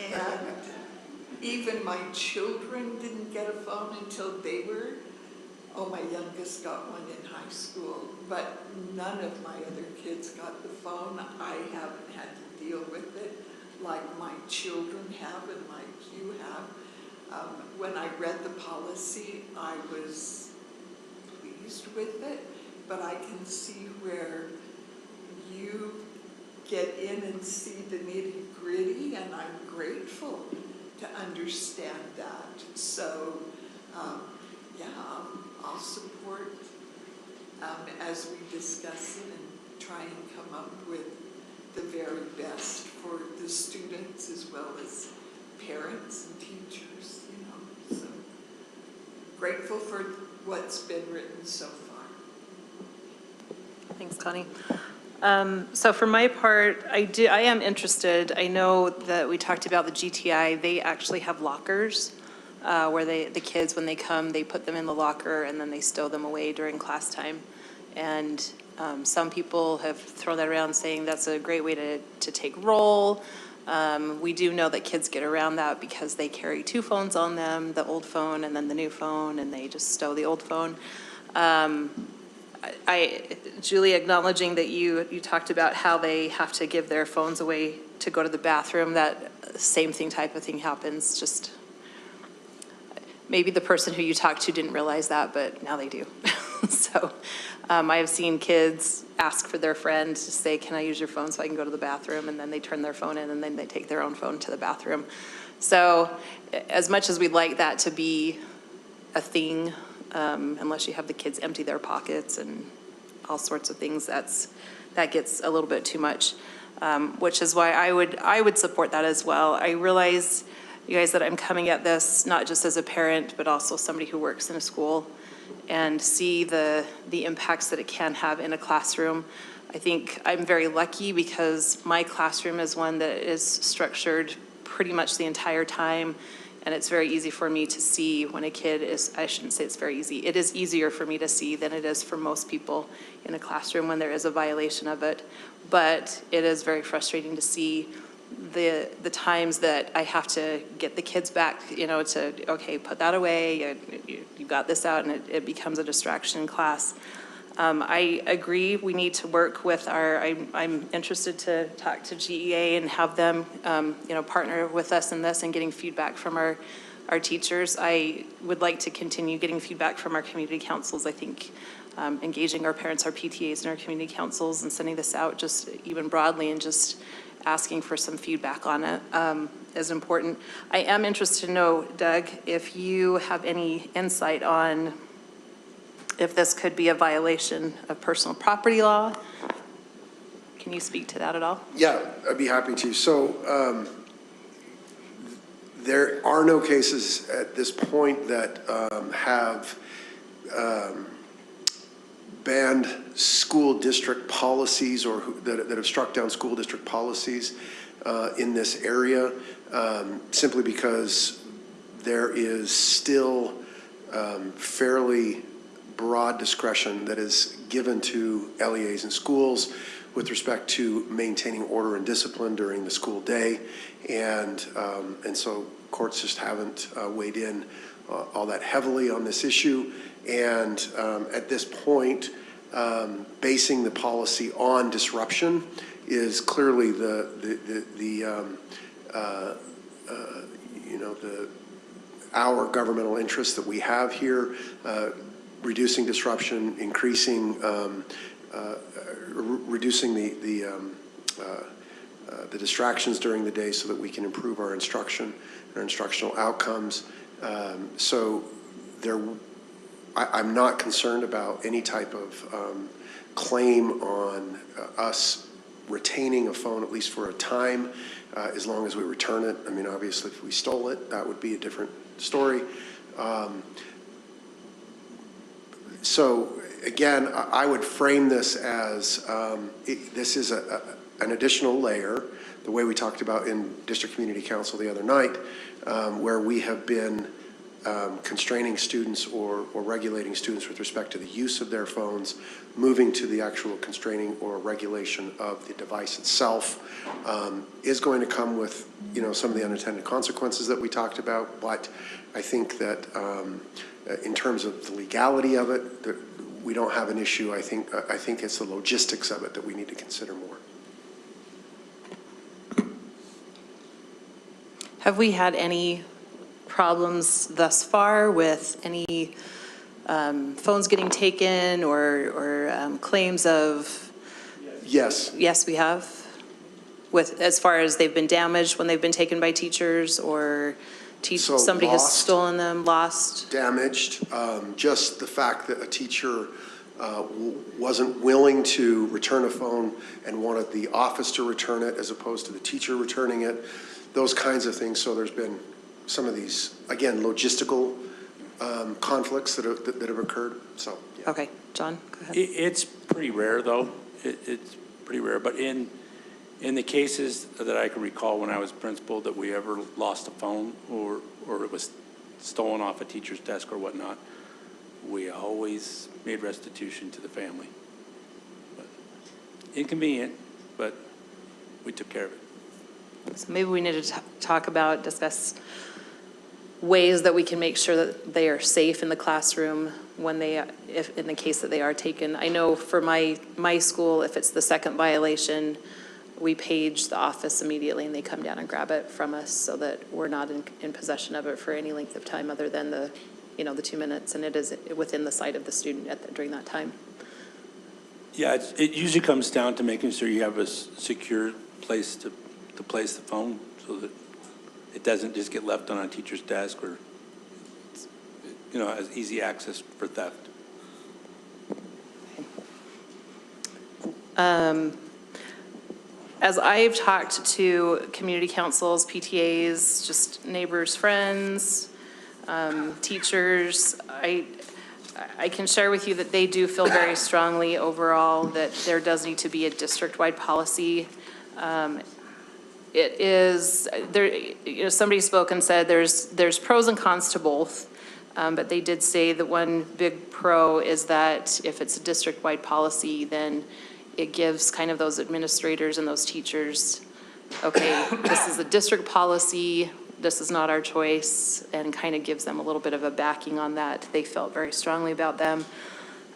Speaker 9: and even my children didn't get a phone until they were, my youngest got one in high school, but none of my other kids got the phone. I haven't had to deal with it like my children have and like you have. When I read the policy, I was pleased with it, but I can see where you get in and see the nitty-gritty, and I'm grateful to understand that. So, yeah, I'll support as we discuss it and try and come up with the very best for the students as well as parents and teachers, you know. So grateful for what's been written so far.
Speaker 1: Thanks, Connie. So for my part, I am interested. I know that we talked about the GTI. They actually have lockers where the kids, when they come, they put them in the locker and then they stow them away during class time. And some people have thrown that around saying that's a great way to take roll. We do know that kids get around that because they carry two phones on them, the old phone and then the new phone, and they just stow the old phone. Julie, acknowledging that you talked about how they have to give their phones away to go to the bathroom, that same thing type of thing happens, just maybe the person who you talked to didn't realize that, but now they do. So I have seen kids ask for their friend to say, can I use your phone so I can go to the bathroom? And then they turn their phone in and then they take their own phone to the bathroom. So as much as we'd like that to be a thing, unless you have the kids empty their pockets and all sorts of things, that gets a little bit too much, which is why I would support that as well. I realize, you guys, that I'm coming at this not just as a parent, but also somebody who works in a school and see the impacts that it can have in a classroom. I think I'm very lucky because my classroom is one that is structured pretty much the entire time. And it's very easy for me to see when a kid is, I shouldn't say it's very easy, it is easier for me to see than it is for most people in a classroom when there is a violation of it. But it is very frustrating to see the times that I have to get the kids back, to, okay, put that away, you got this out, and it becomes a distraction in class. I agree, we need to work with I'm interested to talk to GEA and have them, partner with us in this and getting feedback from our teachers. I would like to continue getting feedback from our community councils. I think engaging our parents, our PTAs, and our community councils and sending this out just even broadly and just asking for some feedback on it is important. I am interested to know, Doug, if you have any insight on if this could be a violation of personal property law. Can you speak to that at all?
Speaker 8: Yeah, I'd be happy to. So there are no cases at this point that have banned school district policies or that have struck down school district policies in this area, simply because there is still fairly broad discretion that is given to LEAs and schools with respect to maintaining order and discipline during the school day. And so courts just haven't weighed in all that heavily on this issue. And at this point, basing the policy on disruption is clearly our governmental interest that we have here, reducing disruption, increasing, reducing the distractions during the day so that we can improve our instruction, our instructional outcomes. So I'm not concerned about any type of claim on us retaining a phone, at least for a time, as long as we return it. I mean, obviously, if we stole it, that would be a different story. So again, I would frame this as this is an additional layer, the way we talked about in District Community Council the other night, where we have been constraining students or regulating students with respect to the use of their phones, moving to the actual constraining or regulation of the device itself, is going to come with, some of the unintended consequences that we talked about. But I think that in terms of the legality of it, we don't have an issue. I think it's the logistics of it that we need to consider more.
Speaker 1: Have we had any problems thus far with any phones getting taken or claims of,
Speaker 8: Yes,
Speaker 1: yes, we have? With, as far as they've been damaged when they've been taken by teachers or
Speaker 8: So
Speaker 1: somebody has
Speaker 8: lost.
Speaker 1: stolen them, lost?
Speaker 8: damaged, just the fact that a teacher wasn't willing to return a phone and wanted the office to return it as opposed to the teacher returning it, those kinds of things. So there's been some of these, again, logistical conflicts that have occurred, so. Yeah.
Speaker 1: Okay, John, go ahead.
Speaker 10: It's pretty rare, though. It's pretty rare. But in the cases that I can recall when I was principal that we ever lost a phone or it was stolen off a teacher's desk or whatnot, we always made restitution to the family. But inconvenient, but we took care of it.
Speaker 1: So maybe we need to discuss ways that we can make sure that they are safe in the classroom when if in the case that they are taken. I know for my school, if it's the second violation, we page the office immediately and they come down and grab it from us so that we're not in possession of it for any length of time other than the 2 minutes, and it is within the sight of the student during that time.
Speaker 10: Yeah, it usually comes down to making sure you have a secure place to place the phone so that it doesn't just get left on a teacher's desk or, has easy access for theft.
Speaker 1: As I've talked to community councils, PTAs, just neighbors, friends, teachers, I can share with you that they do feel very strongly overall that there does need to be a district-wide policy. It is, somebody spoke and said there's pros and cons to both, but they did say that one big pro is that if it's a district-wide policy, then it gives kind of those administrators and those teachers, okay, this is a district policy, this is not our choice, and kind of gives them a little bit of a backing on that. They felt very strongly about them.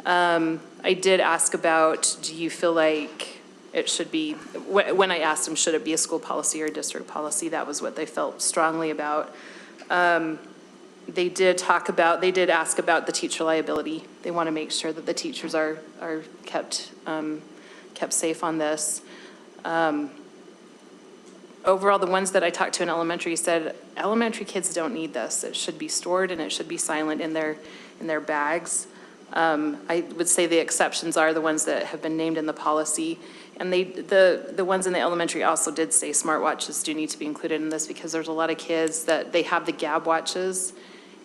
Speaker 1: I did ask about, do you feel like it should be, when I asked them, should it be a school policy or a district policy, that was what they felt strongly about. They did ask about the teacher liability. They want to make sure that the teachers are kept safe on this. Overall, the ones that I talked to in elementary said elementary kids don't need this. It should be stored and it should be silent in their bags. I would say the exceptions are the ones that have been named in the policy. And the ones in the elementary also did say smartwatches do need to be included in this because there's a lot of kids that they have the Gab watches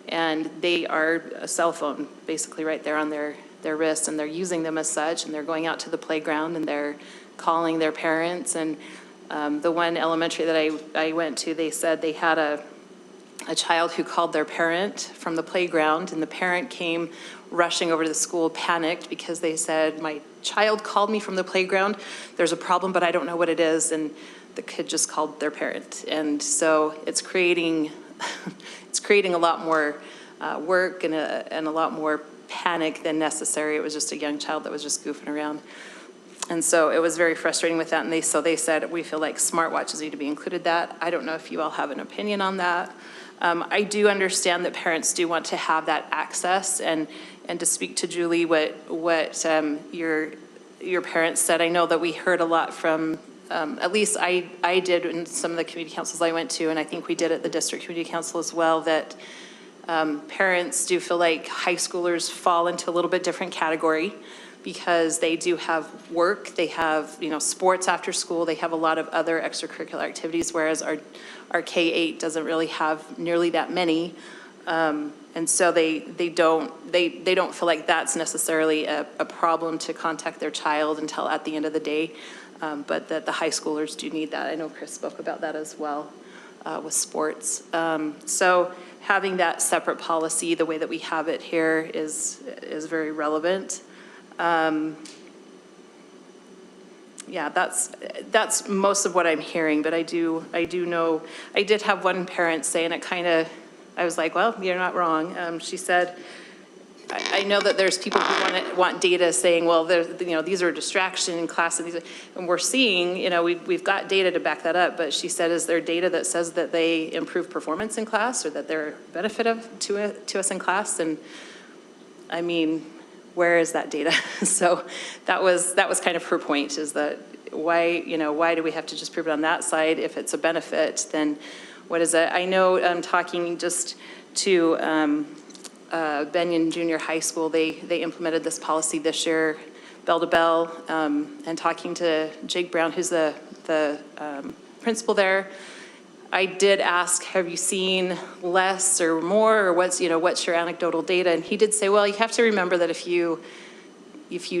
Speaker 1: and they are a cell phone basically right there on their wrist, and they're using them as such, and they're going out to the playground and they're calling their parents. And the one elementary that I went to, they said they had a child who called their parent from the playground, and the parent came rushing over to the school, panicked, because they said, my child called me from the playground, there's a problem, but I don't know what it is, and the kid just called their parent. And so it's creating a lot more work and a lot more panic than necessary. It was just a young child that was just goofing around. And so it was very frustrating with that. And they said, we feel like smartwatches need to be included that. I don't know if you all have an opinion on that. I do understand that parents do want to have that access, and to speak to Julie, what your parents said, I know that we heard a lot from, at least I did in some of the community councils I went to, and I think we did at the district community council as well, that parents do feel like high schoolers fall into a little bit different category because they do have work, they have, sports after school, they have a lot of other extracurricular activities, whereas our K-8 doesn't really have nearly that many. And so they don't feel like that's necessarily a problem to contact their child until at the end of the day, but that the high schoolers do need that. I know Chris spoke about that as well with sports. So having that separate policy, the way that we have it here is very relevant. Yeah, that's most of what I'm hearing, but I do know, I did have one parent say, and I was like, well, you're not wrong. She said, I know that there's people who want data saying, well, these are a distraction in class, and we're seeing, we've got data to back that up, but she said, is there data that says that they improve performance in class or that they're a benefit to us in class? And I mean, where is that data? So that was kind of her point, is that why do we have to just prove it on that side? If it's a benefit, then what is it? I know, talking just to Benyon Junior High School, they implemented this policy this year, bell to bell, and talking to Jake Brown, who's the principal there, I did ask, have you seen less or more, or what's your anecdotal data? And he did say, well, you have to remember that if you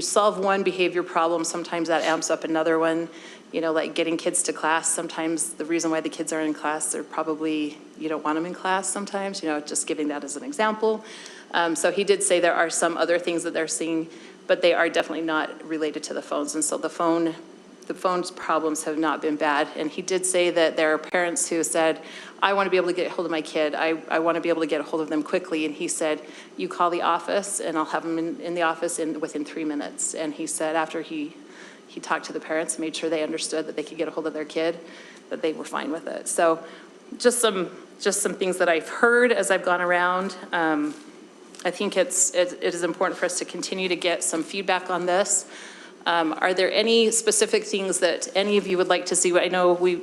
Speaker 1: solve one behavior problem, sometimes that amps up another one. Like getting kids to class, sometimes the reason why the kids aren't in class, they're probably, you don't want them in class sometimes, just giving that as an example. So he did say there are some other things that they're seeing, but they are definitely not related to the phones. And so the phone's problems have not been bad. And he did say that there are parents who said, I want to be able to get a hold of my kid. I want to be able to get a hold of them quickly. And he said, you call the office and I'll have them in the office within 3 minutes. And he said after he talked to the parents, made sure they understood that they could get a hold of their kid, that they were fine with it. So just some things that I've heard as I've gone around. I think it is important for us to continue to get some feedback on this. Are there any specific things that any of you would like to see? I know we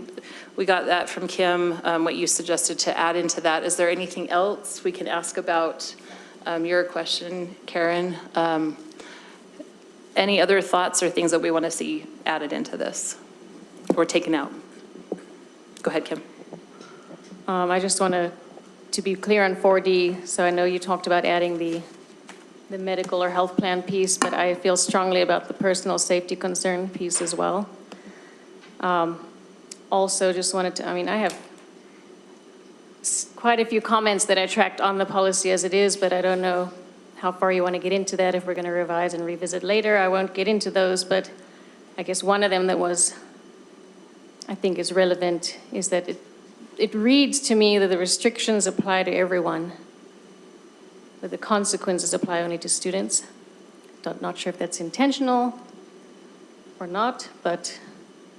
Speaker 1: got that from Kim, what you suggested to add into that. Is there anything else we can ask about your question, Karen? Any other thoughts or things that we want to see added into this or taken out? Go ahead, Kim.
Speaker 3: I just want to be clear on 4D. So I know you talked about adding the medical or health plan piece, but I feel strongly about the personal safety concern piece as well. Also, just wanted to, I have quite a few comments that I tracked on the policy as it is, but I don't know how far you want to get into that. If we're going to revise and revisit later, I won't get into those, but I guess one of them that I think is relevant is that it reads to me that the restrictions apply to everyone, but the consequences apply only to students. Not sure if that's intentional or not, but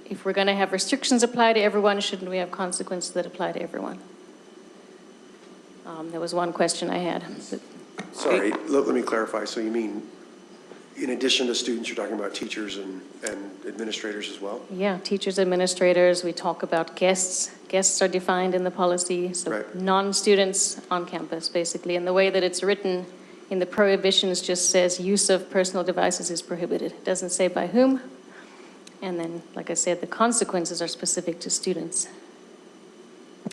Speaker 3: if we're going to have restrictions apply to everyone, shouldn't we have consequences that apply to everyone? There was one question I had.
Speaker 8: Sorry, let me clarify. So you mean, in addition to students, you're talking about teachers and administrators as well?
Speaker 3: Yeah, teachers, administrators, we talk about guests. Guests are defined in the policy, so
Speaker 8: Right.
Speaker 3: non-students on campus, basically. And the way that it's written in the prohibitions just says use of personal devices is prohibited. It doesn't say by whom. And then, like I said, the consequences are specific to students.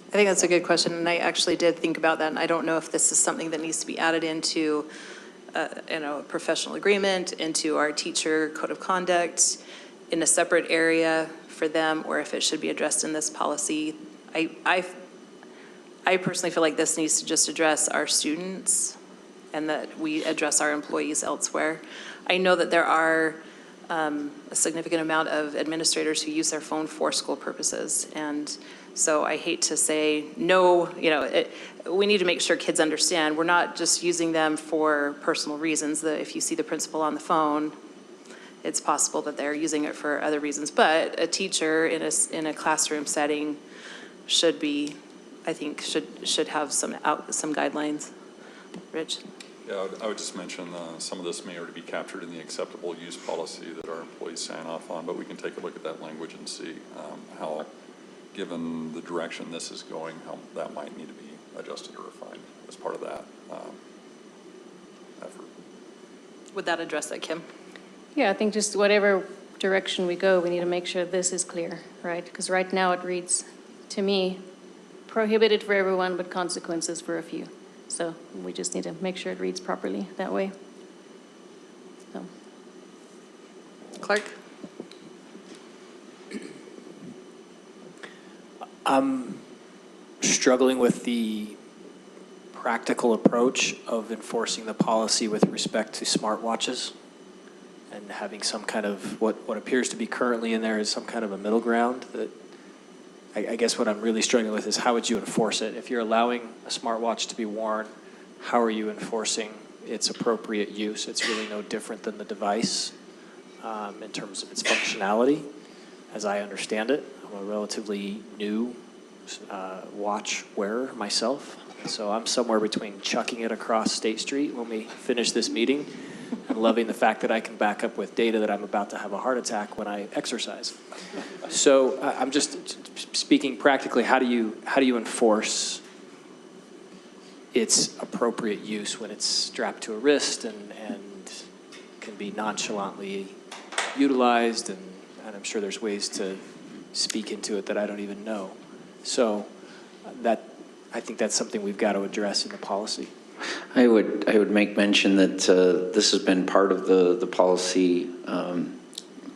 Speaker 1: I think that's a good question, and I actually did think about that, and I don't know if this is something that needs to be added into a professional agreement, into our teacher code of conduct, in a separate area for them, or if it should be addressed in this policy. I personally feel like this needs to just address our students and that we address our employees elsewhere. I know that there are a significant amount of administrators who use their phone for school purposes, and so I hate to say no, we need to make sure kids understand we're not just using them for personal reasons. That if you see the principal on the phone, it's possible that they're using it for other reasons. But a teacher in a classroom setting should have some guidelines. Rich?
Speaker 11: Yeah, I would just mention some of this may already be captured in the acceptable use policy that our employees sign off on, but we can take a look at that language and see how, given the direction this is going, how that might need to be adjusted or refined as part of that effort.
Speaker 1: Would that address that, Kim?
Speaker 3: Yeah, I think just whatever direction we go, we need to make sure this is clear, right? Because right now it reads, to me, prohibited for everyone, but consequences for a few. So we just need to make sure it reads properly that way. So.
Speaker 1: Clark?
Speaker 4: I'm struggling with the practical approach of enforcing the policy with respect to smartwatches and having some kind of, what appears to be currently in there is some kind of a middle ground that I guess what I'm really struggling with is how would you enforce it? If you're allowing a smartwatch to be worn, how are you enforcing its appropriate use? It's really no different than the device in terms of its functionality, as I understand it. I'm a relatively new watch wearer myself, So I'm somewhere between chucking it across State Street when we finish this meeting and loving the fact that I can back up with data that I'm about to have a heart attack when I exercise. So I'm just speaking practically, how do you enforce its appropriate use when it's strapped to a wrist and can be nonchalantly utilized, and I'm sure there's ways to speak into it that I don't even know. So I think that's something we've got to address in the policy.
Speaker 5: I would make mention that this has been part of the policy,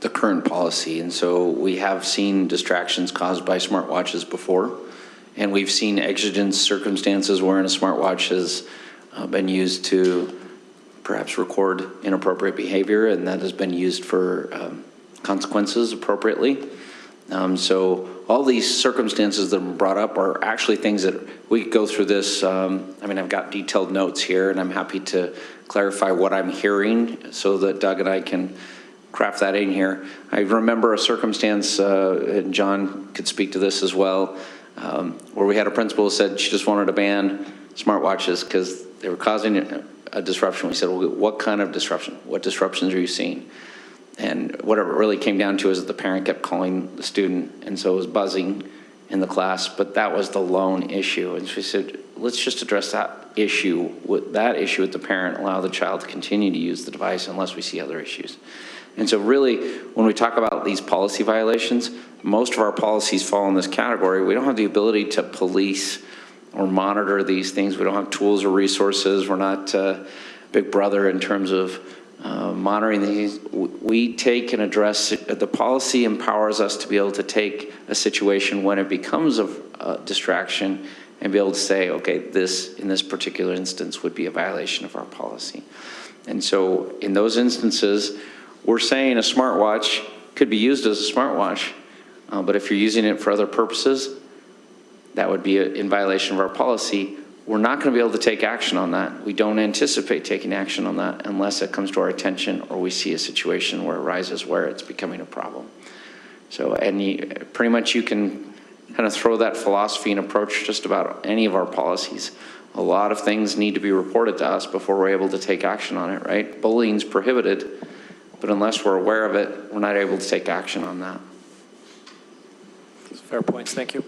Speaker 5: the current policy, and so we have seen distractions caused by smartwatches before, and we've seen exigent circumstances wherein a smartwatch has been used to perhaps record inappropriate behavior, and that has been used for consequences appropriately. So all these circumstances that are brought up are actually things that we could go through this. I mean, I've got detailed notes here, and I'm happy to clarify what I'm hearing so that Doug and I can craft that in here. I remember a circumstance, and John could speak to this as well, where we had a principal who said she just wanted to ban smartwatches because they were causing a disruption. We said, well, what kind of disruption? What disruptions are you seeing? And whatever it really came down to is that the parent kept calling the student, and so it was buzzing in the class, but that was the lone issue. And she said, let's just address that issue with the parent, allow the child to continue to use the device unless we see other issues. And so really, when we talk about these policy violations, most of our policies fall in this category. We don't have the ability to police or monitor these things. We don't have tools or resources. We're not Big Brother in terms of monitoring these. We take and address it. The policy empowers us to be able to take a situation when it becomes a distraction and be able to say, okay, this in this particular instance would be a violation of our policy. And so in those instances, we're saying a smartwatch could be used as a smartwatch, but if you're using it for other purposes, that would be in violation of our policy. We're not going to be able to take action on that. We don't anticipate taking action on that unless it comes to our attention or we see a situation where it arises where it's becoming a problem. So, and pretty much you can kind of throw that philosophy and approach just about any of our policies. A lot of things need to be reported to us before we're able to take action on it, right? Bullying's prohibited, but unless we're aware of it, we're not able to take action on that.
Speaker 4: Fair points, thank you.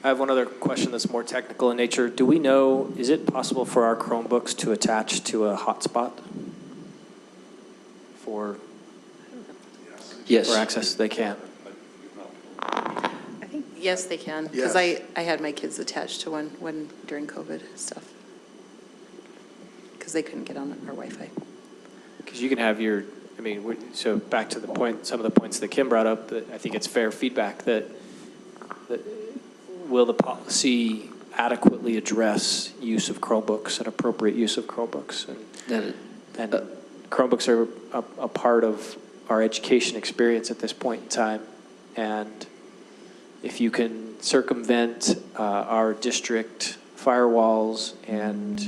Speaker 4: I have one other question that's more technical in nature. Do we know, is it possible for our Chromebooks to attach to a hotspot for access? They can.
Speaker 1: I think, yes, they can, because
Speaker 8: Yes.
Speaker 1: I had my kids attached to one during COVID stuff, because they couldn't get on our Wi-Fi.
Speaker 4: Because you can have your, I mean, so back to the point, some of the points that Kim brought up, that I think it's fair feedback that will the policy adequately address use of Chromebooks and appropriate use of Chromebooks? And Chromebooks are a part of our education experience at this point in time. And if you can circumvent our district firewalls and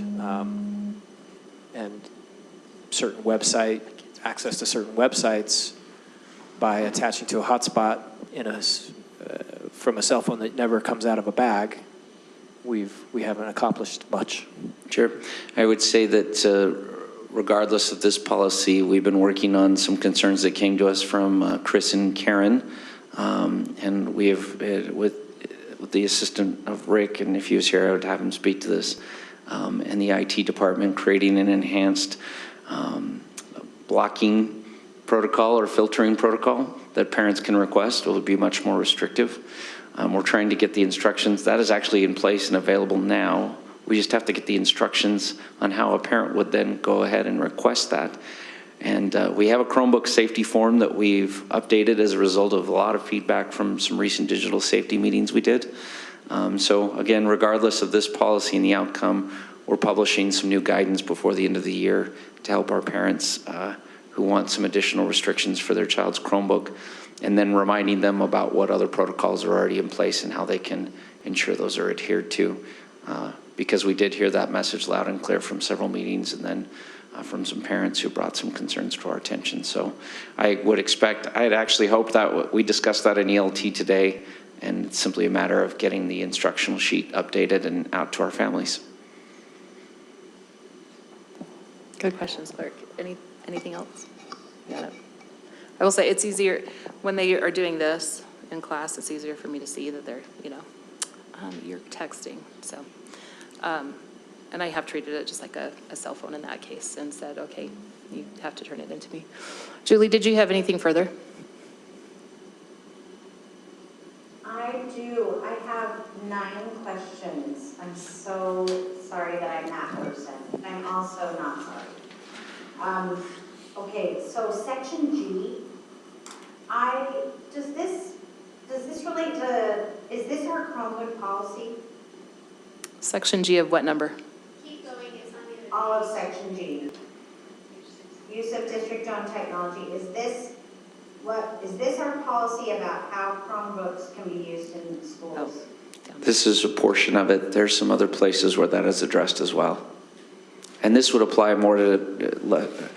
Speaker 4: certain website, access to certain websites by attaching to a hotspot from a cell phone that never comes out of a bag, we haven't accomplished much.
Speaker 5: Sure. I would say that regardless of this policy, we've been working on some concerns that came to us from Chris and Karen, and we have, with the assistant of Rick, and if he was here, I would have him speak to this, and the IT department, creating an enhanced blocking protocol or filtering protocol that parents can request. It will be much more restrictive. We're trying to get the instructions. That is actually in place and available now. We just have to get the instructions on how a parent would then go ahead and request that. And we have a Chromebook safety form that we've updated as a result of a lot of feedback from some recent digital safety meetings we did. So again, regardless of this policy and the outcome, we're publishing some new guidance before the end of the year to help our parents who want some additional restrictions for their child's Chromebook, and then reminding them about what other protocols are already in place and how they can ensure those are adhered to. Because we did hear that message loud and clear from several meetings, and then from some parents who brought some concerns to our attention. So I would expect, I had actually hoped that we discussed that in ELT today, and it's simply a matter of getting the instructional sheet updated and out to our families.
Speaker 1: Good questions, Clark. Anything else? Got it. I will say it's easier, when they are doing this in class, it's easier for me to see that they're, you're texting, so. And I have treated it just like a cell phone in that case and said, okay, you have to turn it into me. Julie, did you have anything further?
Speaker 2: I do. I have 9 questions. I'm so sorry that I'm that person. I'm also not sorry. Okay, so section G, does this relate to, is this our Chromebook policy?
Speaker 1: Section G of what number?
Speaker 6: Keep going, it's on the
Speaker 2: All of section G. Use of district-owned technology. Is this our policy about how Chromebooks can be used in schools?
Speaker 5: This is a portion of it. There's some other places where that is addressed as well. And this would apply more to,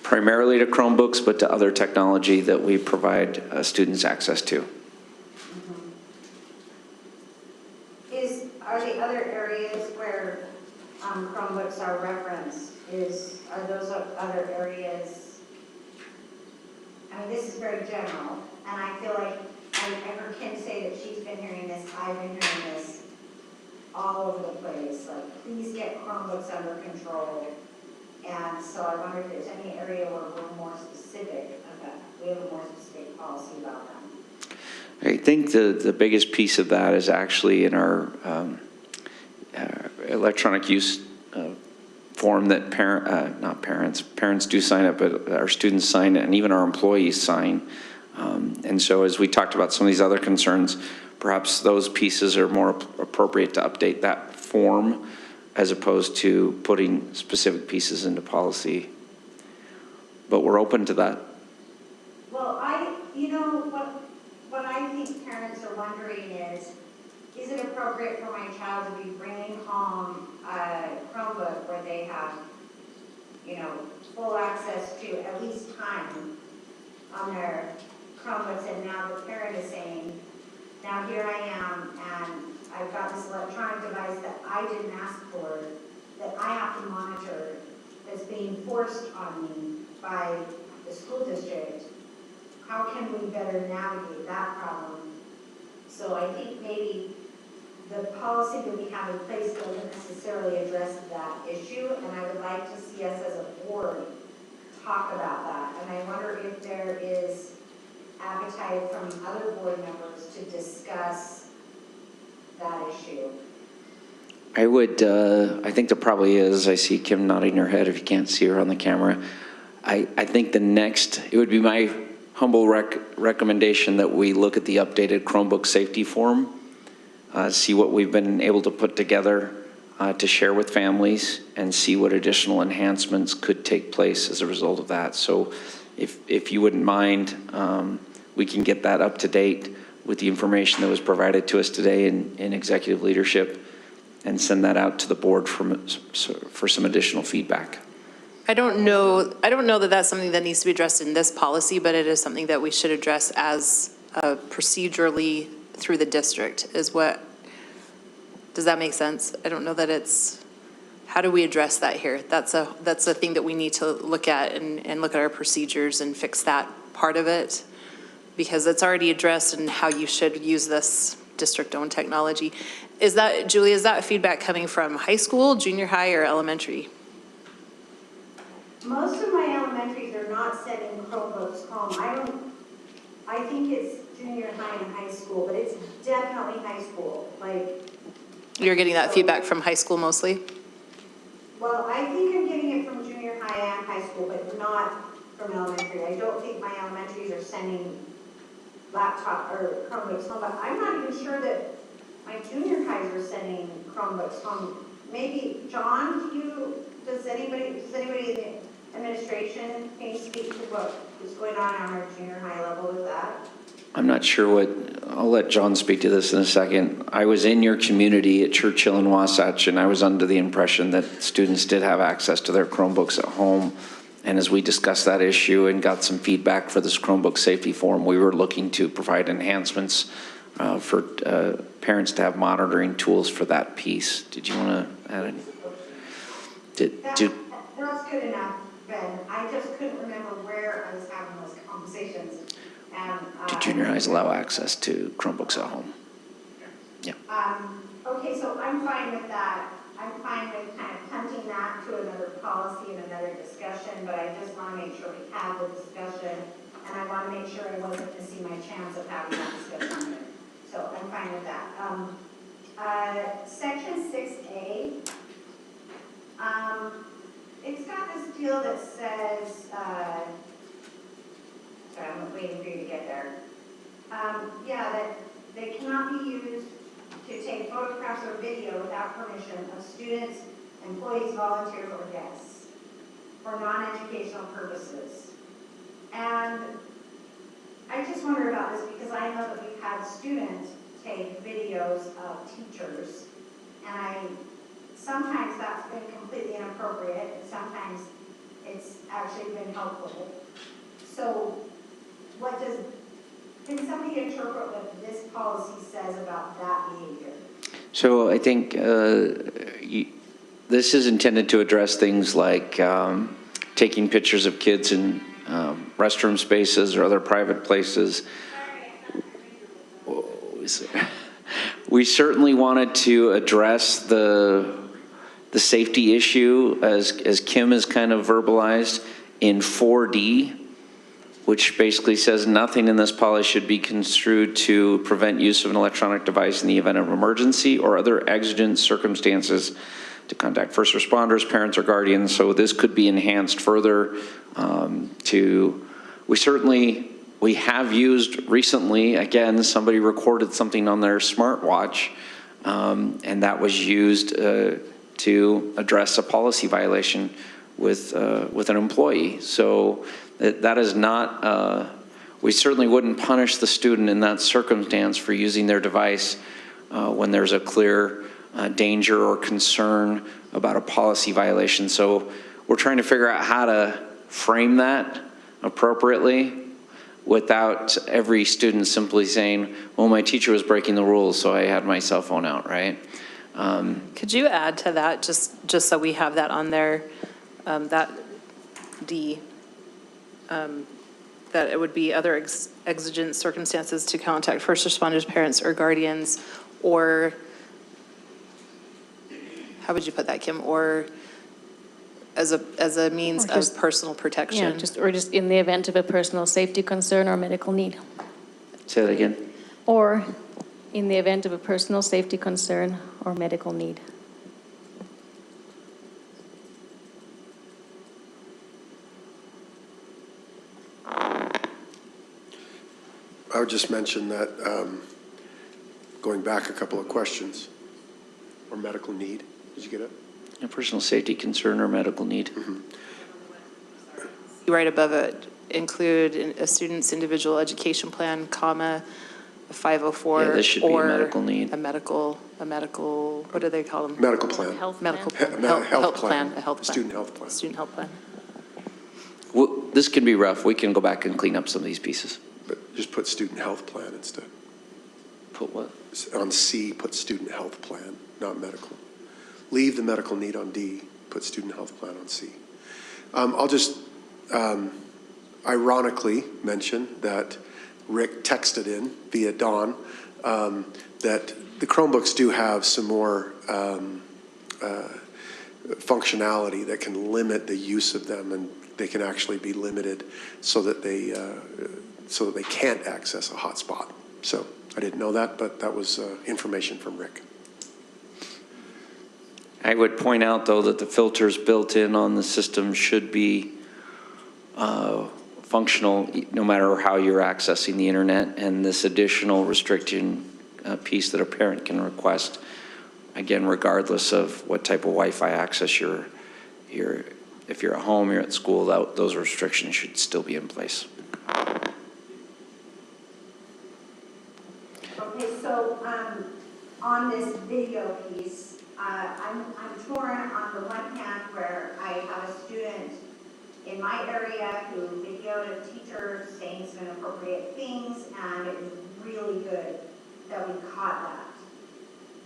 Speaker 5: primarily to Chromebooks, but to other technology that we provide students access to.
Speaker 2: Are the other areas where Chromebooks are referenced, are those other areas? I mean, this is very general, and I feel like I heard Kim say that she's been hearing this, I've been hearing this all over the place, like, please get Chromebooks under control. And so I wonder if there's any area where we're more specific about, we have a more specific policy about them.
Speaker 5: I think the biggest piece of that is actually in our electronic use form that parents do sign up, but our students sign it, and even our employees sign. And so as we talked about some of these other concerns, perhaps those pieces are more appropriate to update that form as opposed to putting specific pieces into policy. But we're open to that.
Speaker 2: Well, what I think parents are wondering is it appropriate for my child to be bringing home a Chromebook where they have, full access to at least time on their Chromebooks, and now the parent is saying, now here I am, and I've got this electronic device that I didn't ask for, that I have to monitor, that's being forced on me by the school district. How can we better navigate that problem? So I think maybe the policy that we have in place doesn't necessarily address that issue, and I would like to see us as a board talk about that. And I wonder if there is appetite from other board members to discuss that issue.
Speaker 5: I think there probably is. I see Kim nodding her head if you can't see her on the camera. I think it would be my humble recommendation that we look at the updated Chromebook safety form, see what we've been able to put together to share with families, and see what additional enhancements could take place as a result of that. So if you wouldn't mind, we can get that up to date with the information that was provided to us today in executive leadership and send that out to the board for some additional feedback.
Speaker 1: I don't know that that's something that needs to be addressed in this policy, but it is something that we should address as procedurally through the district does that make sense? I don't know that how do we address that here? That's a thing that we need to look at and look at our procedures and fix that part of it, because it's already addressed in how you should use this district-owned technology. Julie, is that feedback coming from high school, junior high, or elementary?
Speaker 2: Most of my elementaries are not sending Chromebooks home. I think it's junior high and high school, but it's definitely high school.
Speaker 1: You're getting that feedback from high school mostly?
Speaker 2: Well, I think I'm getting it from junior high and high school, but not from elementary. I don't think my elementaries are sending laptop or Chromebooks home, but I'm not even sure that my junior highs are sending Chromebooks home. Maybe, John, does anybody in the administration, can you speak to what is going on our junior high level with that?
Speaker 5: I'm not sure I'll let John speak to this in a second. I was in your community at Churchill and Wasatch, and I was under the impression that students did have access to their Chromebooks at home. And as we discussed that issue and got some feedback for this Chromebook safety form, we were looking to provide enhancements for parents to have monitoring tools for that piece. Did you want to add any?
Speaker 2: That's good enough, Ben. I just couldn't remember where I was having those conversations. And,
Speaker 5: Do junior highs allow access to Chromebooks at home? Yeah.
Speaker 2: Okay, so I'm fine with that. I'm fine with kind of punting that to another policy and another discussion, but I just want to make sure we have the discussion, and I want to make sure I wasn't missing my chance of having that discussion here. So I'm fine with that. Section 6A, it's got this deal that says, sorry, I'm waiting for you to get there. Yeah, that they cannot be used to take photographs or video without permission of students, employees, volunteers, or guests for non-educational purposes. And I just wonder about this because I know that we've had students take videos of teachers, and sometimes that's been completely inappropriate, and sometimes it's actually been helpful. So can somebody interpret what this policy says about that behavior?
Speaker 5: So I think this is intended to address things like taking pictures of kids in restroom spaces or other private places. We certainly wanted to address the safety issue, as Kim has kind of verbalized, in 4D, which basically says nothing in this policy should be construed to prevent use of an electronic device in the event of emergency or other exigent circumstances to contact first responders, parents, or guardians. So this could be enhanced further we have used recently, again, somebody recorded something on their smartwatch, and that was used to address a policy violation with an employee. So that is not, we certainly wouldn't punish the student in that circumstance for using their device when there's a clear danger or concern about a policy violation. So we're trying to figure out how to frame that appropriately without every student simply saying, well, my teacher was breaking the rules, so I had my cell phone out, right?
Speaker 1: Could you add to that, just so we have that on there, that D, that it would be other exigent circumstances to contact first responders, parents, or guardians, or, how would you put that, Kim? Or as a means of personal protection?
Speaker 3: Yeah, or just in the event of a personal safety concern or medical need.
Speaker 5: Say that again.
Speaker 3: Or in the event of a personal safety concern or medical need.
Speaker 8: I would just mention that, going back a couple of questions, or medical need, did you get it?
Speaker 5: A personal safety concern or medical need.
Speaker 1: Right above it, include a student's individual education plan, comma, a 504.
Speaker 5: Yeah, this should be a medical need.
Speaker 1: A medical, what do they call them?
Speaker 8: Medical plan.
Speaker 3: Health
Speaker 1: Medical
Speaker 3: plan.
Speaker 1: plan.
Speaker 8: Health plan.
Speaker 1: A health plan.
Speaker 8: Student health plan.
Speaker 1: Student health plan.
Speaker 5: Well, this can be rough. We can go back and clean up some of these pieces.
Speaker 8: But just put student health plan instead.
Speaker 5: Put what?
Speaker 8: On C, put student health plan, not medical. Leave the medical need on D, put student health plan on C. I'll just ironically mention that Rick texted in via Dawn that the Chromebooks do have some more functionality that can limit the use of them, and they can actually be limited so that they can't access a hotspot. So I didn't know that, but that was information from Rick.
Speaker 5: I would point out, though, that the filters built in on the system should be functional no matter how you're accessing the internet, and this additional restriction piece that a parent can request, again, regardless of what type of Wi-Fi access if you're at home, you're at school, those restrictions should still be in place.
Speaker 2: Okay, so on this video piece, I'm torn on the one hand where I have a student in my area who videoed a teacher saying some inappropriate things, and it was really good that we caught that.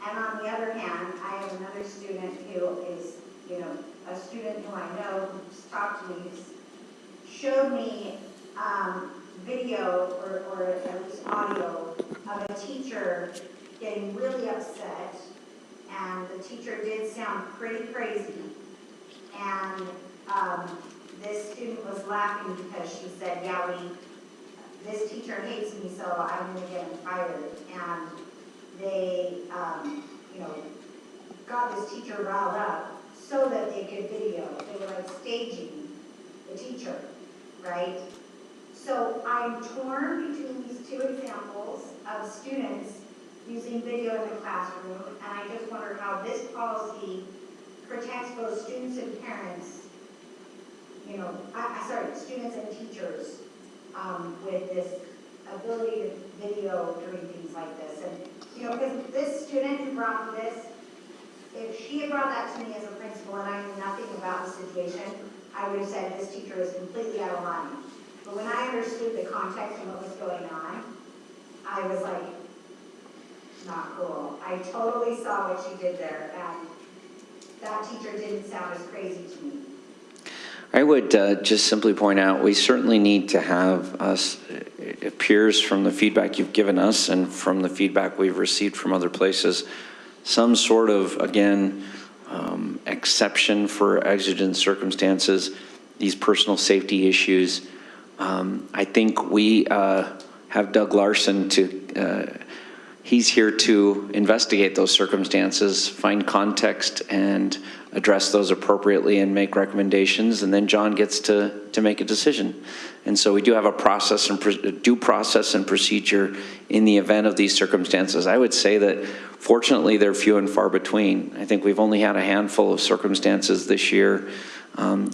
Speaker 2: And on the other hand, I have another student who is, a student who I know who's talked to me, showed me video or at least audio of a teacher getting really upset, and the teacher did sound pretty crazy. And this student was laughing because she said, yeah, this teacher hates me, so I'm gonna get him fired. And they, got this teacher riled up so that they could video. They were like staging the teacher, right? So I'm torn between these two examples of students using video in the classroom, and I just wonder how this policy protects both students and parents, students and teachers with this ability to video during things like this. And, because this student who brought me this, if she had brought that to me as a principal and I knew nothing about the situation, I would have said this teacher is completely out of line. But when I understood the context and what was going on, I was like, not cool. I totally saw what she did there, and that teacher didn't sound as crazy to me.
Speaker 5: I would just simply point out, we certainly need to have us, it appears from the feedback you've given us and from the feedback we've received from other places, some sort of, again, exception for exigent circumstances, these personal safety issues. I think we have Doug Larson he's here to investigate those circumstances, find context, and address those appropriately and make recommendations, and then John gets to make a decision. And so we do have a process and due process and procedure in the event of these circumstances. I would say that fortunately they're few and far between. I think we've only had a handful of circumstances this year.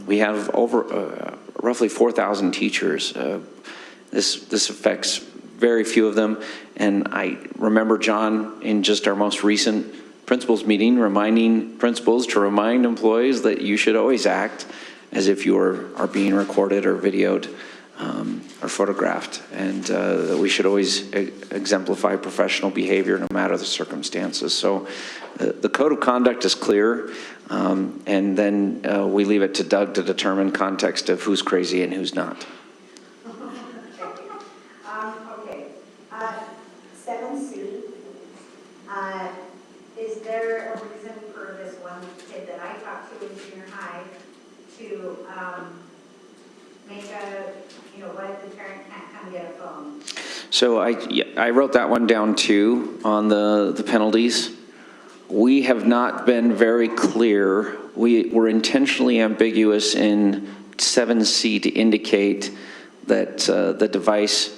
Speaker 5: We have over roughly 4,000 teachers. This affects very few of them. And I remember John, in just our most recent principals meeting, reminding principals to remind employees that you should always act as if you are being recorded or videoed or photographed, and that we should always exemplify professional behavior no matter the circumstances. So the code of conduct is clear, and then we leave it to Doug to determine context of who's crazy and who's not.
Speaker 2: 7C, is there a reason for this one kid that I talked to in junior high to make what if the parent can't come get a phone?
Speaker 5: So I wrote that one down too on the penalties. We have not been very clear. We were intentionally ambiguous in 7C to indicate that the device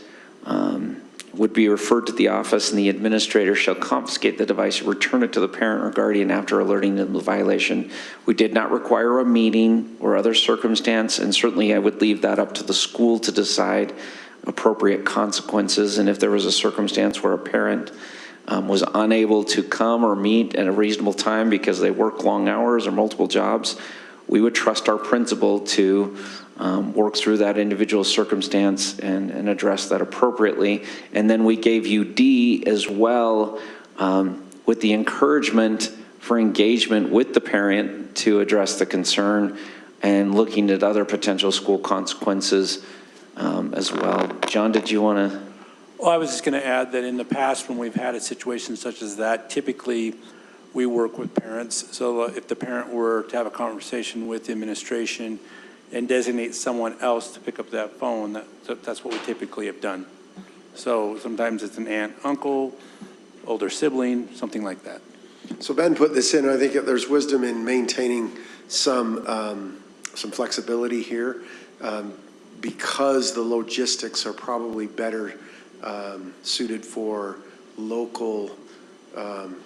Speaker 5: would be referred to the office, and the administrator shall confiscate the device and return it to the parent or guardian after alerting them of the violation. We did not require a meeting or other circumstance, and certainly I would leave that up to the school to decide appropriate consequences. And if there was a circumstance where a parent was unable to come or meet at a reasonable time because they work long hours or multiple jobs, we would trust our principal to work through that individual circumstance and address that appropriately. And then we gave you D as well, with the encouragement for engagement with the parent to address the concern and looking at other potential school consequences as well. John, did you want to?
Speaker 10: Well, I was just going to add that in the past, when we've had a situation such as that, typically we work with parents. So if the parent were to have a conversation with the administration and designate someone else to pick up that phone, that's what we typically have done. So sometimes it's an aunt, uncle, older sibling, something like that.
Speaker 8: So Ben put this in, and I think there's wisdom in maintaining some flexibility here, because the logistics are probably better suited for local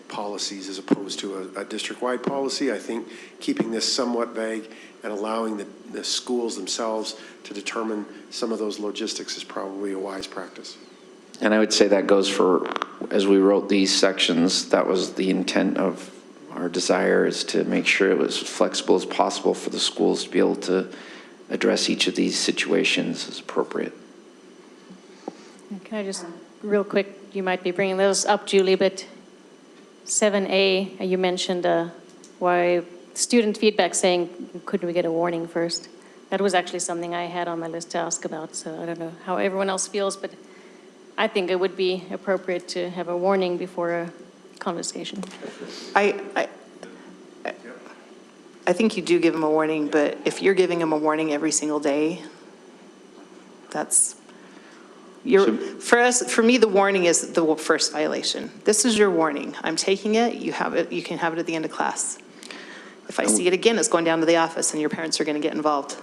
Speaker 8: policies as opposed to a district-wide policy. I think keeping this somewhat vague and allowing the schools themselves to determine some of those logistics is probably a wise practice.
Speaker 5: And I would say that goes for, as we wrote these sections, that was the intent of our desire, is to make sure it was as flexible as possible for the schools to be able to address each of these situations as appropriate.
Speaker 3: Can I just, real quick, you might be bringing those up, Julie, but 7A, you mentioned why student feedback saying, could we get a warning first? That was actually something I had on my list to ask about, so I don't know how everyone else feels, but I think it would be appropriate to have a warning before a conversation.
Speaker 1: I think you do give them a warning, but if you're giving them a warning every single day, for me, the warning is the first violation. This is your warning. I'm taking it, you have it, you can have it at the end of class. If I see it again, it's going down to the office and your parents are going to get involved.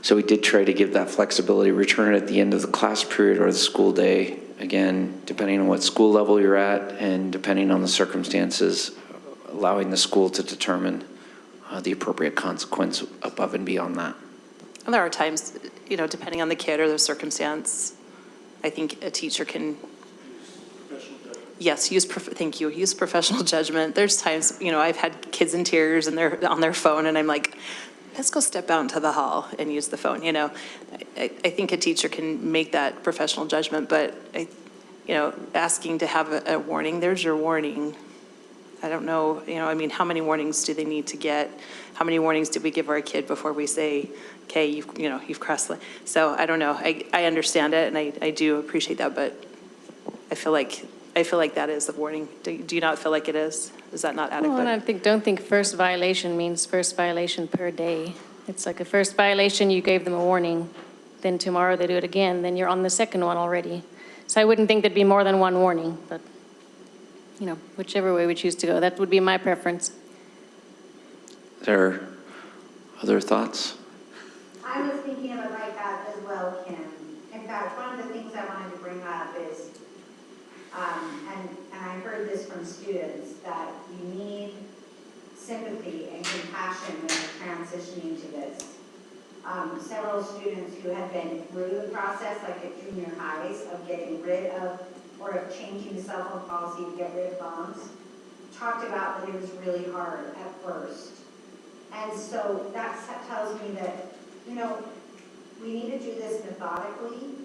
Speaker 5: So we did try to give that flexibility, return it at the end of the class period or the school day, again, depending on what school level you're at and depending on the circumstances, allowing the school to determine the appropriate consequence above and beyond that.
Speaker 1: And there are times, depending on the kid or the circumstance, I think a teacher can, yes, use professional judgment. There's times, I've had kids in tears and they're on their phone and I'm like, let's go step out into the hall and use the phone, I think a teacher can make that professional judgment, but, asking to have a warning, there's your warning. I don't know, how many warnings do they need to get? How many warnings did we give our kid before we say, okay, you've crossed the line? So I don't know. I understand it and I do appreciate that, but I feel like that is the warning. Do you not feel like it is? Is that not adequate?
Speaker 3: Well, and I don't think first violation means first violation per day. It's like a first violation, you gave them a warning, then tomorrow they do it again, then you're on the second one already. So I wouldn't think there'd be more than one warning, but whichever way we choose to go, that would be my preference.
Speaker 5: Is there other thoughts?
Speaker 2: I was thinking of it like that as well, Kim. In fact, one of the things I wanted to bring up is, and I heard this from students, that you need sympathy and compassion when you're transitioning to this. Several students who had been through the process, like at junior highs, of getting rid of or of changing the cell phone policy to get rid of phones, talked about that it was really hard at first. And so that tells me that, we need to do this methodically,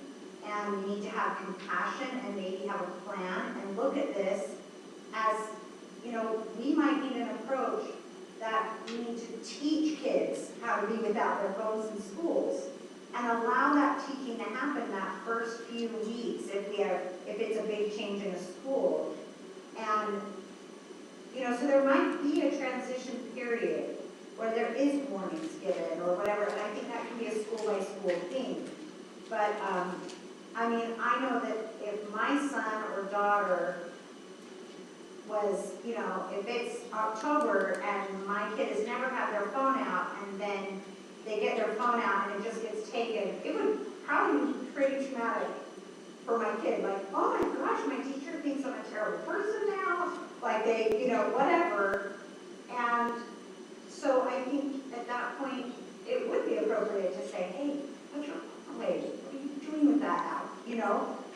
Speaker 2: and we need to have compassion and maybe have a plan and look at this as, we might need an approach that we need to teach kids how to be without their phones in schools and allow that teaching to happen that first few weeks if it's a big change in a school. And, so there might be a transition period where there is warnings given or whatever, and I think that can be a school-by-school thing. But, I know that if my son or daughter was, if it's October and my kid has never had their phone out and then they get their phone out and it just gets taken, it would probably be pretty traumatic for my kid. Like, oh my gosh, my teacher thinks I'm a terrible person now. Like they, whatever. And so I think at that point, it would be appropriate to say, hey, put your phone away. What are you doing with that now?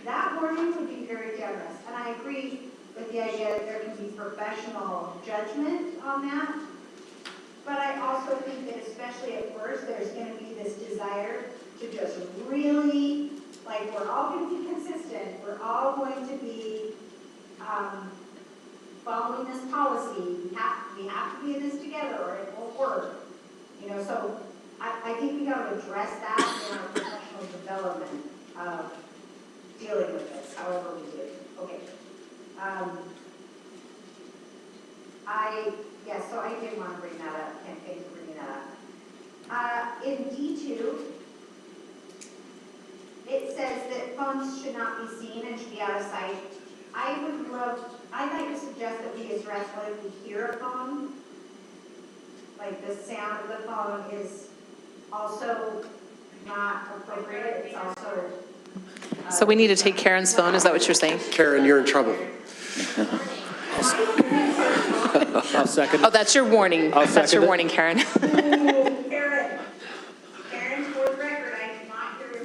Speaker 2: That warning would be very generous. And I agree with the idea that there can be professional judgment on that. But I also think that especially at first, there's going to be this desire to just really, like, we're all going to be consistent. We're all going to be following this policy. We have to be in this together or it won't work. So I think we got to address that in our professional development of dealing with this, however we do. Okay. So I did want to bring that up, and thanks for bringing that up. In D2, it says that phones should not be seen and should be out of sight. I'd like to suggest that we address what if we hear a phone, like the sound of the phone is also not appropriate, it's also...
Speaker 1: So we need to take Karen's phone, is that what you're saying?
Speaker 8: Karen, you're in trouble.
Speaker 4: I'll second.
Speaker 1: Oh, that's your warning.
Speaker 4: I'll
Speaker 1: That's
Speaker 4: second
Speaker 1: your
Speaker 4: it.
Speaker 1: warning, Karen.
Speaker 2: Karen, for the record, I did not hear your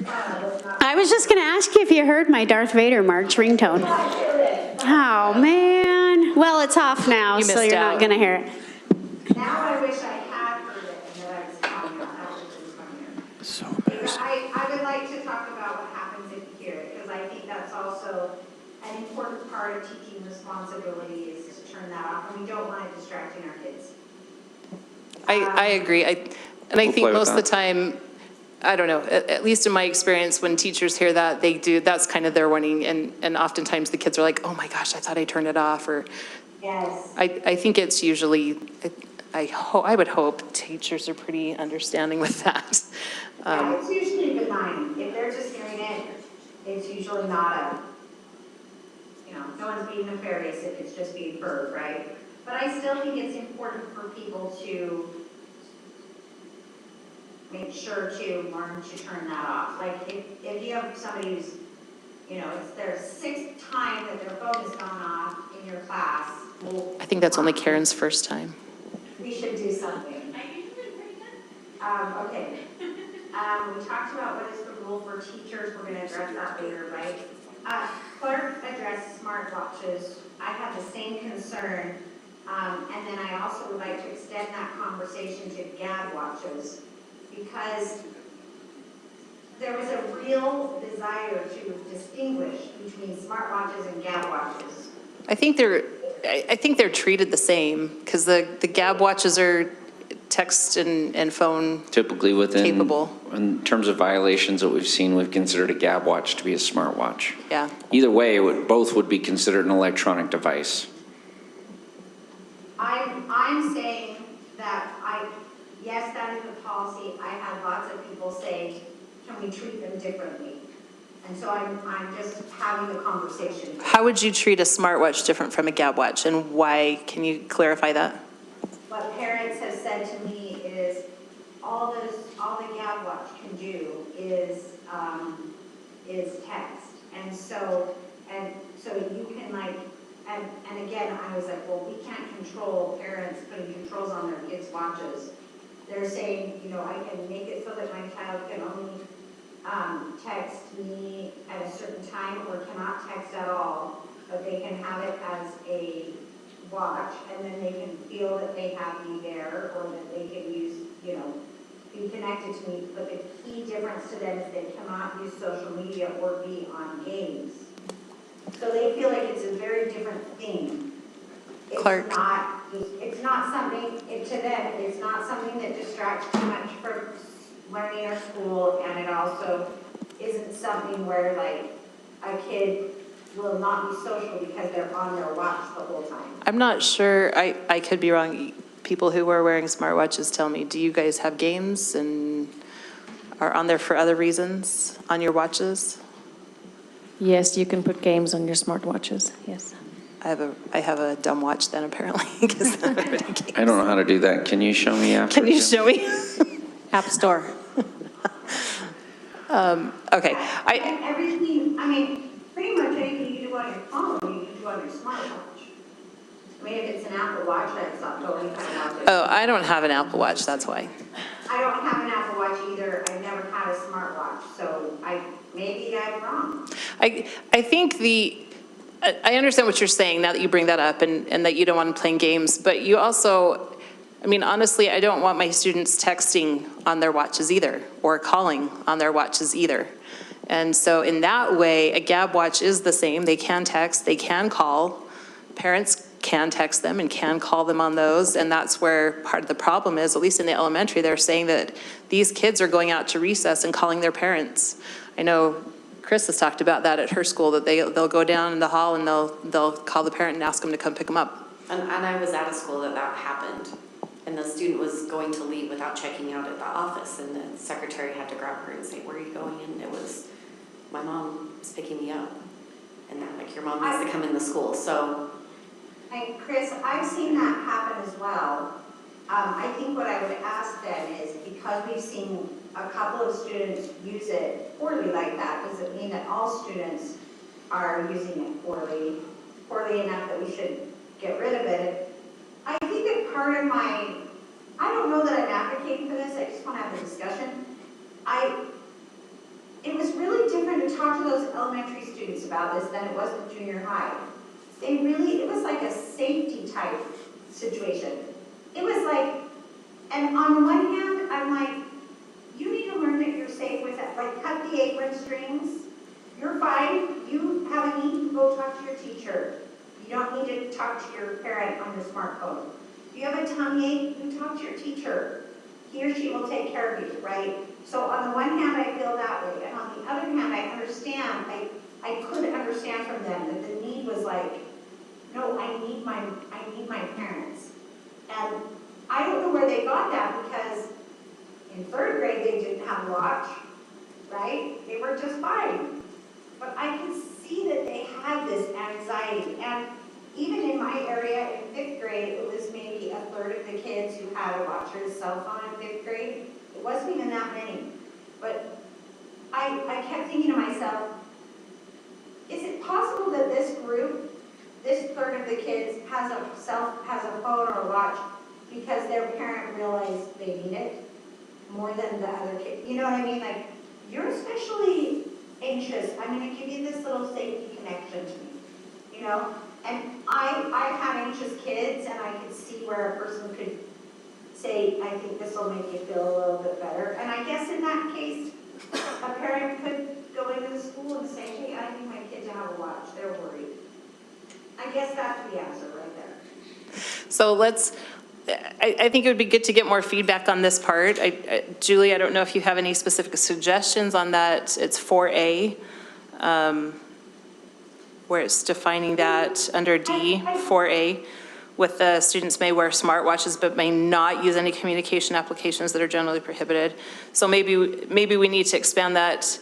Speaker 2: phone.
Speaker 6: I was just going to ask you if you heard my Darth Vader March ringtone. Oh, man. Well, it's off now,
Speaker 1: You
Speaker 6: so
Speaker 1: missed
Speaker 6: you're
Speaker 1: out.
Speaker 6: not going to hear it.
Speaker 2: Now I wish I had heard it and that I was calling out. That would have been funnier.
Speaker 4: So embarrassing.
Speaker 2: I would like to talk about what happens if you hear it, because I think that's also an important part of teaching responsibility is to turn that off, and we don't want it distracting our kids.
Speaker 1: I agree. And I
Speaker 5: We'll
Speaker 1: think
Speaker 5: play with
Speaker 1: most of the
Speaker 5: that.
Speaker 1: time, I don't know, at least in my experience, when teachers hear that, that's kind of their warning. And oftentimes the kids are like, oh my gosh, I thought I turned it off. Or
Speaker 2: Yes.
Speaker 1: I think it's usually, I would hope teachers are pretty understanding with that.
Speaker 2: Yeah, it's usually benign. If they're just hearing it, it's usually not no one's being nefarious if it's just being heard, right? But I still think it's important for people to make sure to learn to turn that off. Like if you have somebody who's, it's their 6th time that their phone has gone off in your class, well,
Speaker 1: I think that's only Karen's first time.
Speaker 2: we should do something. Okay. We talked about what is the rule for teachers. We're going to address that later, right? Clark addressed smartwatches. I have the same concern. And then I also would like to extend that conversation to GAD watches, because there was a real desire to distinguish between smartwatches and GAD watches.
Speaker 1: I think they're treated the same because the Gab watches are text and phone.
Speaker 5: Typically within.
Speaker 1: Capable.
Speaker 5: In terms of violations that we've seen, we've considered a Gab watch to be a smartwatch.
Speaker 1: Yeah.
Speaker 5: Either way, both would be considered an electronic device.
Speaker 2: I'm saying that yes, that is the policy. I had lots of people say, can we treat them differently? And so I'm just having the conversation.
Speaker 1: How would you treat a smartwatch different from a Gab watch, and why? Can you clarify that?
Speaker 2: What parents have said to me is all the Gab watch can do is text. And so you can and again, I was like, well, we can't control parents putting controls on their kids' watches. They're saying, I can make it so that my child can only text me at a certain time or cannot text at all, but they can have it as a watch, and then they can feel that they have me there, or that they can use, be connected to me. But the key difference to them is they cannot use social media or be on games. So they feel like it's a very different thing.
Speaker 1: Clark.
Speaker 2: It's not something, to them, it's not something that distracts too much from learning or school, and it also isn't something where like a kid will not be social because they're on their watch the whole time.
Speaker 1: I'm not sure. I could be wrong. People who are wearing smartwatches tell me, do you guys have games and are on there for other reasons on your watches?
Speaker 3: Yes, you can put games on your smartwatches, yes.
Speaker 1: I have a dumb watch then, apparently. Because
Speaker 5: I don't know how to do that. Can you show me after?
Speaker 1: Can you show me?
Speaker 3: App Store.
Speaker 1: Okay.
Speaker 2: Everything, pretty much anything you do on your phone, you can do on your smartwatch. If it's an Apple Watch, that's not totally kind of watch.
Speaker 1: Oh, I don't have an Apple Watch, that's why.
Speaker 2: I don't have an Apple Watch either. I've never had a smartwatch, so maybe I'm wrong.
Speaker 1: I think I understand what you're saying now that you bring that up and that you don't want them playing games, but you also, honestly, I don't want my students texting on their watches either, or calling on their watches either. And so in that way, a Gab watch is the same. They can text, they can call. Parents can text them and can call them on those, and that's where part of the problem is, at least in the elementary, they're saying that these kids are going out to recess and calling their parents. I know Chris has talked about that at her school, that they'll go down in the hall and they'll call the parent and ask them to come pick them up.
Speaker 7: And I was at a school that happened, and the student was going to leave without checking out at the office, and the secretary had to grab her and say, where are you going? And it was, my mom is picking me up. And they're like, your mom needs to come in the school, so.
Speaker 2: And Chris, I've seen that happen as well. I think what I would ask then is, because we've seen a couple of students use it poorly like that, does it mean that all students are using it poorly enough that we should get rid of it? I think that part of I don't know that I'm advocating for this, I just want to have a discussion. It was really different to talk to those elementary students about this than it was with junior high. It was like a safety type situation. It was like, and on one hand, I'm like, you need to learn that you're safe with that. Like, cut the apron strings. You're fine. You have a need to go talk to your teacher. You don't need to talk to your parent on your smartphone. If you have a tummy ache, you talk to your teacher. He or she will take care of you, right? So on the one hand, I feel that way, and on the other hand, I understand, I could understand from them that the need was like, no, I need my parents. And I don't know where they got that, because in third grade, they didn't have a watch, right? They were just fine. But I can see that they had this anxiety. And even in my area in fifth grade, it was maybe a third of the kids who had a watch or a cell phone in fifth grade. It wasn't even that many. But I kept thinking to myself, is it possible that this group, this third of the kids, has a phone or a watch because their parent realized they need it more than the other kid? You know what I mean? Like, you're especially anxious. I'm going to give you this little safety connection to me, you know? And I had anxious kids, and I could see where a person could say, I think this will make you feel a little bit better. And I guess in that case, a parent could go into the school and say, hey, I need my kid to have a watch. They're worried. I guess that's the answer right there.
Speaker 1: So I think it would be good to get more feedback on this part. Julie, I don't know if you have any specific suggestions on that. It's 4A, where it's defining that under D, 4A, with the students may wear smartwatches but may not use any communication applications that are generally prohibited. So maybe we need to expand that.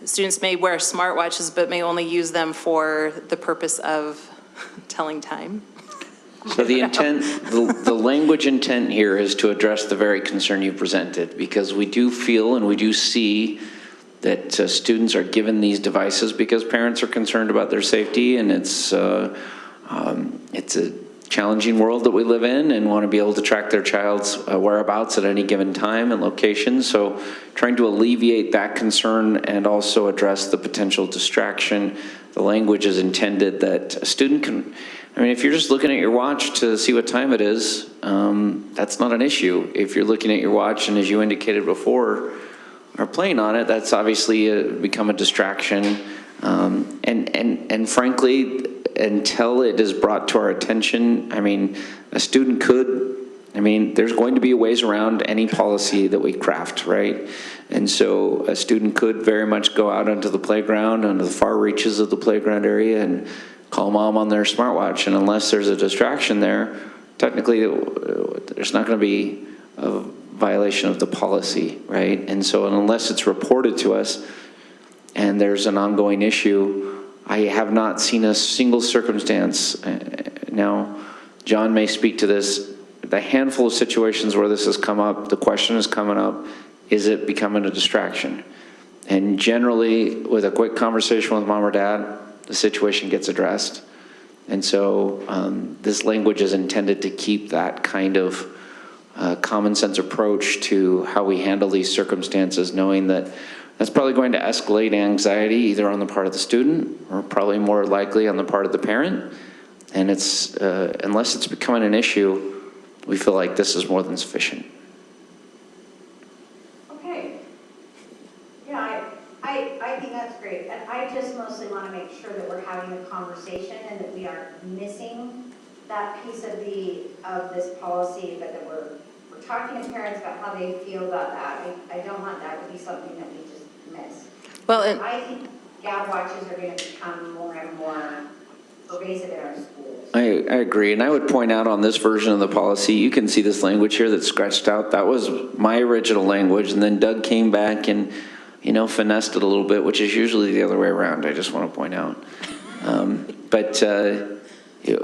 Speaker 1: Students may wear smartwatches but may only use them for the purpose of telling time.
Speaker 5: So the intent, the language intent here is to address the very concern you presented, because we do feel and we do see that students are given these devices because parents are concerned about their safety, and it's a challenging world that we live in, and want to be able to track their child's whereabouts at any given time and location. So trying to alleviate that concern and also address the potential distraction. The language is intended that a student can, I mean, if you're just looking at your watch to see what time it is, that's not an issue. If you're looking at your watch and, as you indicated before, are playing on it, that's obviously become a distraction. And frankly, until it is brought to our attention, I mean, a student could, I mean, there's going to be ways around any policy that we craft, right? And so a student could very much go out onto the playground, onto the far reaches of the playground area, and call mom on their smartwatch. And unless there's a distraction there, technically there's not going to be a violation of the policy, right? And so unless it's reported to us and there's an ongoing issue, I have not seen a single circumstance. Now, John may speak to this. The handful of situations where this has come up, the question is coming up, is it becoming a distraction? And generally, with a quick conversation with mom or dad, the situation gets addressed. And so this language is intended to keep that kind of common sense approach to how we handle these circumstances, knowing that that's probably going to escalate anxiety either on the part of the student or probably more likely on the part of the parent. And it's unless it's becoming an issue, we feel like this is more than sufficient.
Speaker 2: Okay. Yeah, I think that's great. And I just mostly want to make sure that we're having a conversation and that we aren't missing that piece of this policy, but that we're talking to parents about how they feel about that. I don't want that to be something that we just miss.
Speaker 1: Well, and
Speaker 2: I think gab watches are going to become more and more pervasive in our schools.
Speaker 5: I agree, and I would point out on this version of the policy, you can see this language here that's scratched out. That was my original language, and then Doug came back and, you know, finessed it a little bit, which is usually the other way around, I just want to point out. But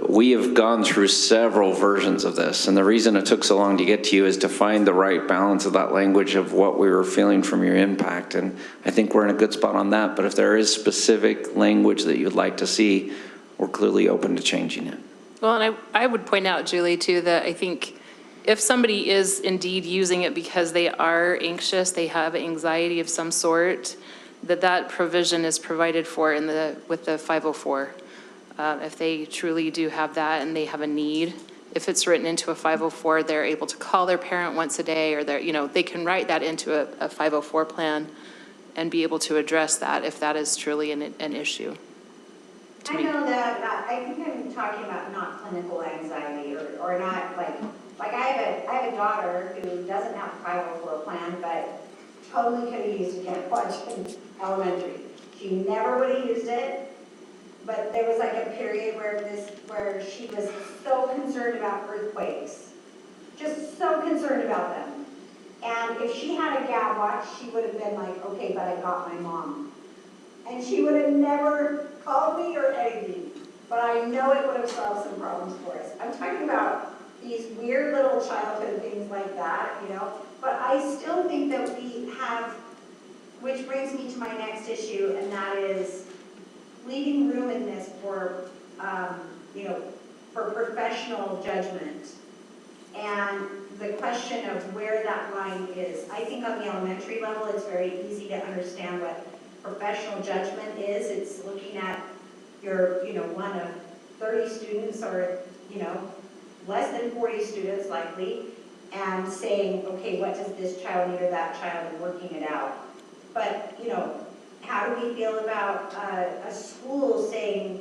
Speaker 5: we have gone through several versions of this, and the reason it took so long to get to you is to find the right balance of that language of what we were feeling from your impact, and I think we're in a good spot on that. But if there is specific language that you'd like to see, we're clearly open to changing it.
Speaker 1: Well, and I would point out, Julie, too, that I think if somebody is indeed using it because they are anxious, they have anxiety of some sort, that provision is provided for with the 504. If they truly do have that and they have a need, if it's written into a 504, they're able to call their parent once a day, or they can write that into a 504 plan and be able to address that if that is truly an issue.
Speaker 2: I know that, I think I'm talking about not clinical anxiety or not like I have a daughter who doesn't have a 504 plan, but totally could have used a Cat Watch in elementary. She never would have used it, but there was like a period where she was so concerned about earthquakes, just so concerned about them. And if she had a Cat Watch, she would have been like, okay, but I got my mom. And she would have never called me or anything, but I know it would have solved some problems for us. I'm talking about these weird little childhood things like that, you know, but I still think that we have, which brings me to my next issue, and that is leaving room in this for, you know, for professional judgment. And the question of where that line is. I think on the elementary level, it's very easy to understand what professional judgment is. It's looking at your, you know, one of 30 students or, you know, less than 40 students likely, and saying, okay, what does this child need or that child, and working it out. But, you know, how do we feel about a school saying,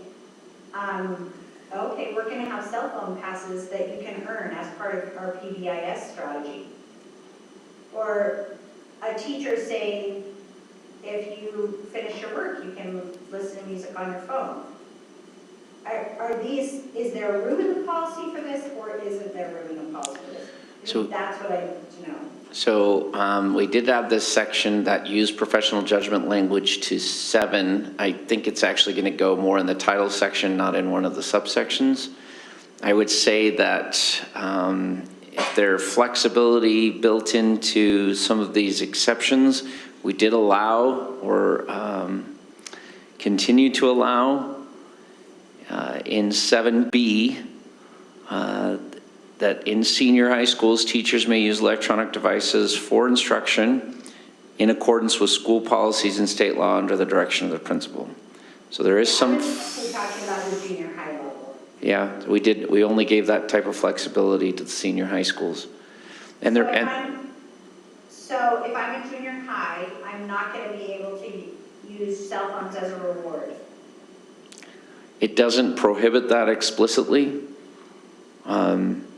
Speaker 2: okay, we're gonna have cell phone passes that you can earn as part of our PBIS strategy? Or a teacher saying, if you finish your work, you can listen to music on your phone. Are these, is there room in the policy for this, or isn't there room in the policy for this?
Speaker 5: So-
Speaker 2: That's what I need to know.
Speaker 5: So we did have this section that used professional judgment language to 7. I think it's actually going to go more in the title section, not in one of the subsections. I would say that if there's flexibility built into some of these exceptions, we did allow or continue to allow in 7B that in senior high schools, teachers may use electronic devices for instruction in accordance with school policies and state law under the direction of the principal. So there is some.
Speaker 2: We're talking about the junior high level.
Speaker 5: Yeah, we only gave that type of flexibility to the senior high schools. And
Speaker 2: So if I'm a junior high, I'm not going to be able to use cell phones as a reward.
Speaker 5: It doesn't prohibit that explicitly.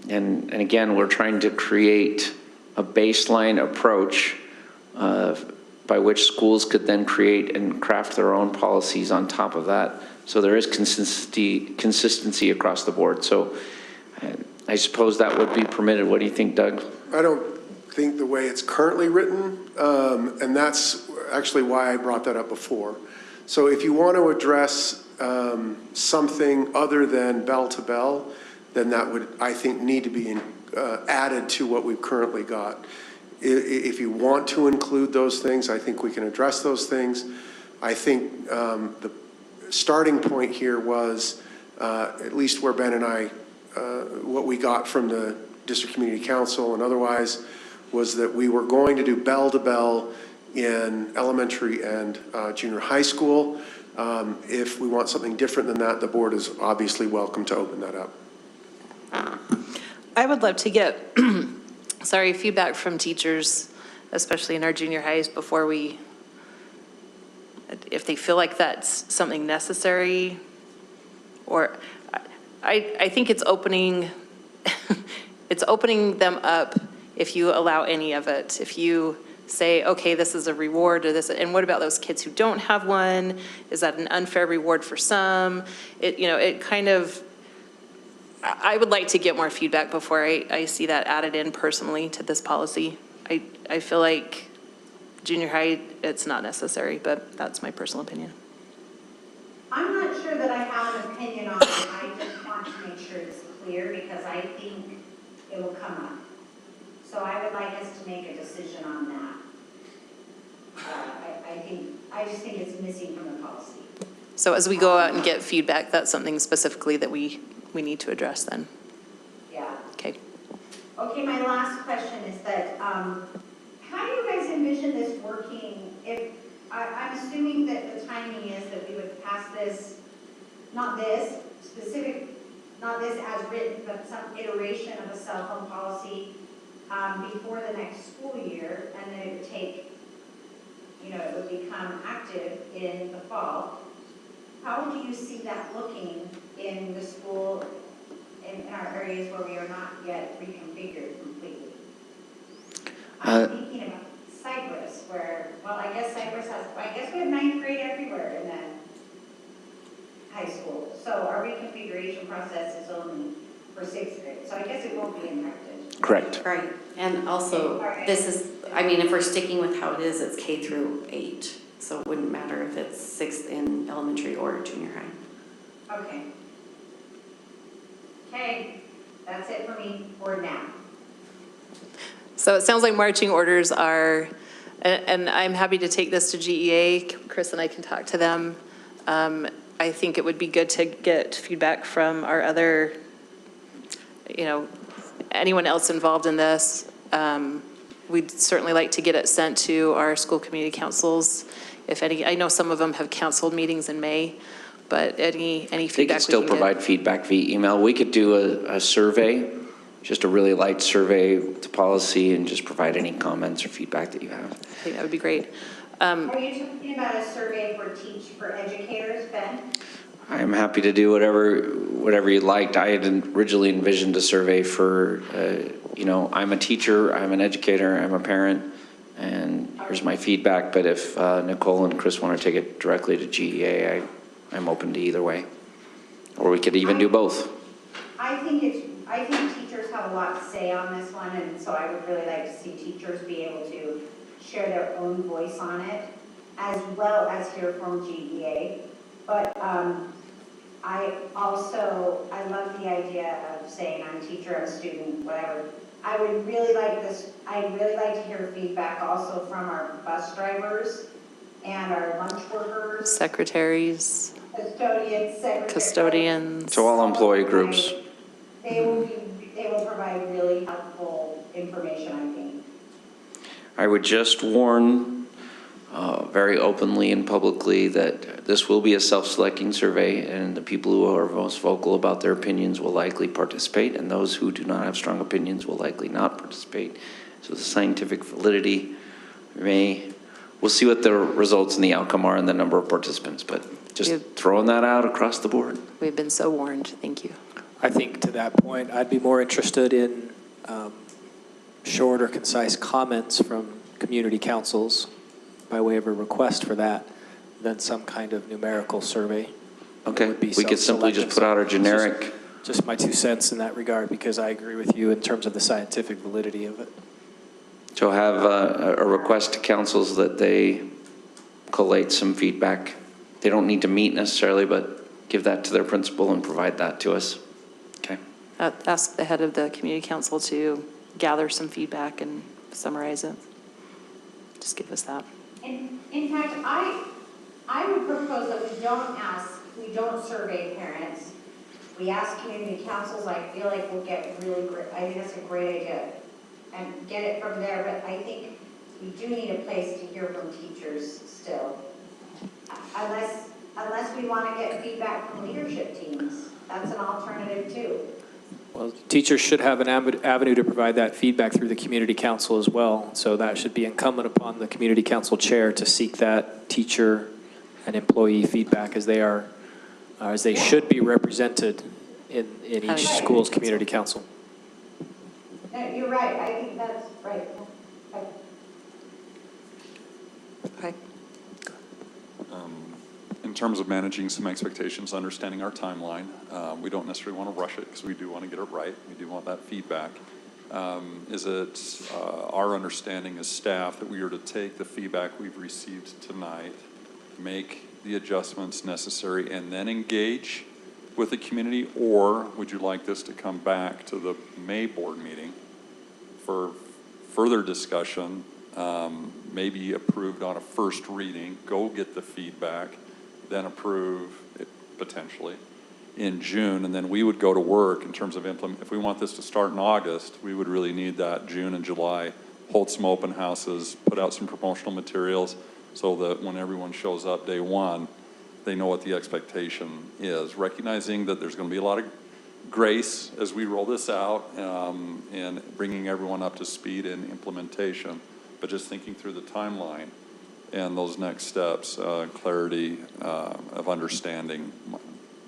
Speaker 5: And again, we're trying to create a baseline approach by which schools could then create and craft their own policies on top of that. So there is consistency across the board. So I suppose that would be permitted. What do you think, Doug?
Speaker 8: I don't think the way it's currently written, and that's actually why I brought that up before. So if you want to address something other than bell to bell, then that would, I think, need to be added to what we've currently got. If you want to include those things, I think we can address those things. I think the starting point here was, at least where Ben and I, what we got from the District Community Council and otherwise, was that we were going to do bell to bell in elementary and junior high school. If we want something different than that, the board is obviously welcome to open that up.
Speaker 1: I would love to get, feedback from teachers, especially in our junior highs, before if they feel like that's something necessary, or I think it's opening, it's opening them up if you allow any of it. If you say, okay, this is a reward or this, and what about those kids who don't have one? Is that an unfair reward for some? It kind of, I would like to get more feedback before I see that added in personally to this policy. I feel like junior high, it's not necessary, but that's my personal opinion.
Speaker 2: I'm not sure that I have an opinion on it. I just want to make sure it's clear because I think it will come up. So I would like us to make a decision on that. I just think it's missing from the policy.
Speaker 1: So as we go out and get feedback, that's something specifically that we need to address then.
Speaker 2: Yeah.
Speaker 1: Okay.
Speaker 2: Okay, my last question is that, how do you guys envision this working if, I'm assuming that the timing is that we would pass this, not this as written, but some iteration of a cell phone policy before the next school year, and then it would take, it would become active in the fall. How would you see that looking in the school, in our areas where we are not yet reconfigured completely? I'm thinking about Cypress, where, well, I guess Cypress has, I guess we have 9th grade everywhere in that high school. So our reconfiguration process is only for 6th grade, so I guess it won't be impacted.
Speaker 5: Correct.
Speaker 7: Right, and also, this is, I mean, if we're sticking with how it is, it's K through 8. So it wouldn't matter if it's 6th in elementary or junior high.
Speaker 2: Okay. Okay, that's it for me for now.
Speaker 1: So it sounds like marching orders are, and I'm happy to take this to GEA. Chris and I can talk to them. I think it would be good to get feedback from our other, anyone else involved in this. We'd certainly like to get it sent to our school community councils. If any, I know some of them have canceled meetings in May, but any
Speaker 5: They
Speaker 1: feedback
Speaker 5: could still
Speaker 1: we can
Speaker 5: provide
Speaker 1: get.
Speaker 5: feedback via email. We could do a survey, just a really light survey to policy, and just provide any comments or feedback that you have.
Speaker 1: I think that would be great.
Speaker 2: Are you talking about a survey for educators, Ben?
Speaker 5: I'm happy to do whatever you'd like. I had originally envisioned a survey for, I'm a teacher, I'm an educator, I'm a parent, and here's my feedback. But if Nicole and Chris want to take it directly to GEA, I'm open to either way. Or we could even do both.
Speaker 2: I think teachers have a lot to say on this one, and so I would really like to see teachers be able to share their own voice on it, as well as hear from GEA. But I love the idea of saying I'm a teacher, I'm a student, whatever. I'd really like to hear feedback also from our bus drivers and our lunch workers,
Speaker 1: Secretaries,
Speaker 2: custodians, secretaries.
Speaker 1: custodians.
Speaker 5: So all employee groups.
Speaker 2: They will provide really helpful information, I think.
Speaker 5: I would just warn very openly and publicly that this will be a self-selecting survey, and the people who are most vocal about their opinions will likely participate, and those who do not have strong opinions will likely not participate. So the scientific validity we'll see what the results and the outcome are and the number of participants, but just throwing that out across the board.
Speaker 1: We've been so warned. Thank you.
Speaker 4: I think to that point, I'd be more interested in short or concise comments from community councils by way of a request for that than some kind of numerical survey.
Speaker 5: Okay, we could simply just put out a generic.
Speaker 4: Just my 2 cents in that regard, because I agree with you in terms of the scientific validity of it.
Speaker 5: So have a request to councils that they collate some feedback. They don't need to meet necessarily, but give that to their principal and provide that to us. Okay.
Speaker 1: Ask the head of the community council to gather some feedback and summarize it. Just give us that.
Speaker 2: In fact, I would propose that we don't survey parents. We ask community councils. I feel like we'll get really great, I think that's a great idea. And get it from there, but I think we do need a place to hear from teachers still. Unless we want to get feedback from leadership teams, that's an alternative too.
Speaker 4: Well, teachers should have an avenue to provide that feedback through the community council as well. So that should be incumbent upon the community council chair to seek that teacher and employee feedback as they should be represented in each school's community council.
Speaker 2: No, you're right. I think that's right.
Speaker 1: Okay.
Speaker 11: In terms of managing some expectations, understanding our timeline, we don't necessarily want to rush it because we do want to get it right. We do want that feedback. Is it our understanding as staff that we are to take the feedback we've received tonight, make the adjustments necessary, and then engage with the community? Or would you like this to come back to the May board meeting for further discussion, maybe approved on a first reading, go get the feedback, then approve it potentially in June, and then we would go to work in terms of if we want this to start in August, we would really need that June and July, hold some open houses, put out some promotional materials so that when everyone shows up day one, they know what the expectation is, recognizing that there's going to be a lot of grace as we roll this out and bringing everyone up to speed in implementation, but just thinking through the timeline and those next steps, clarity of understanding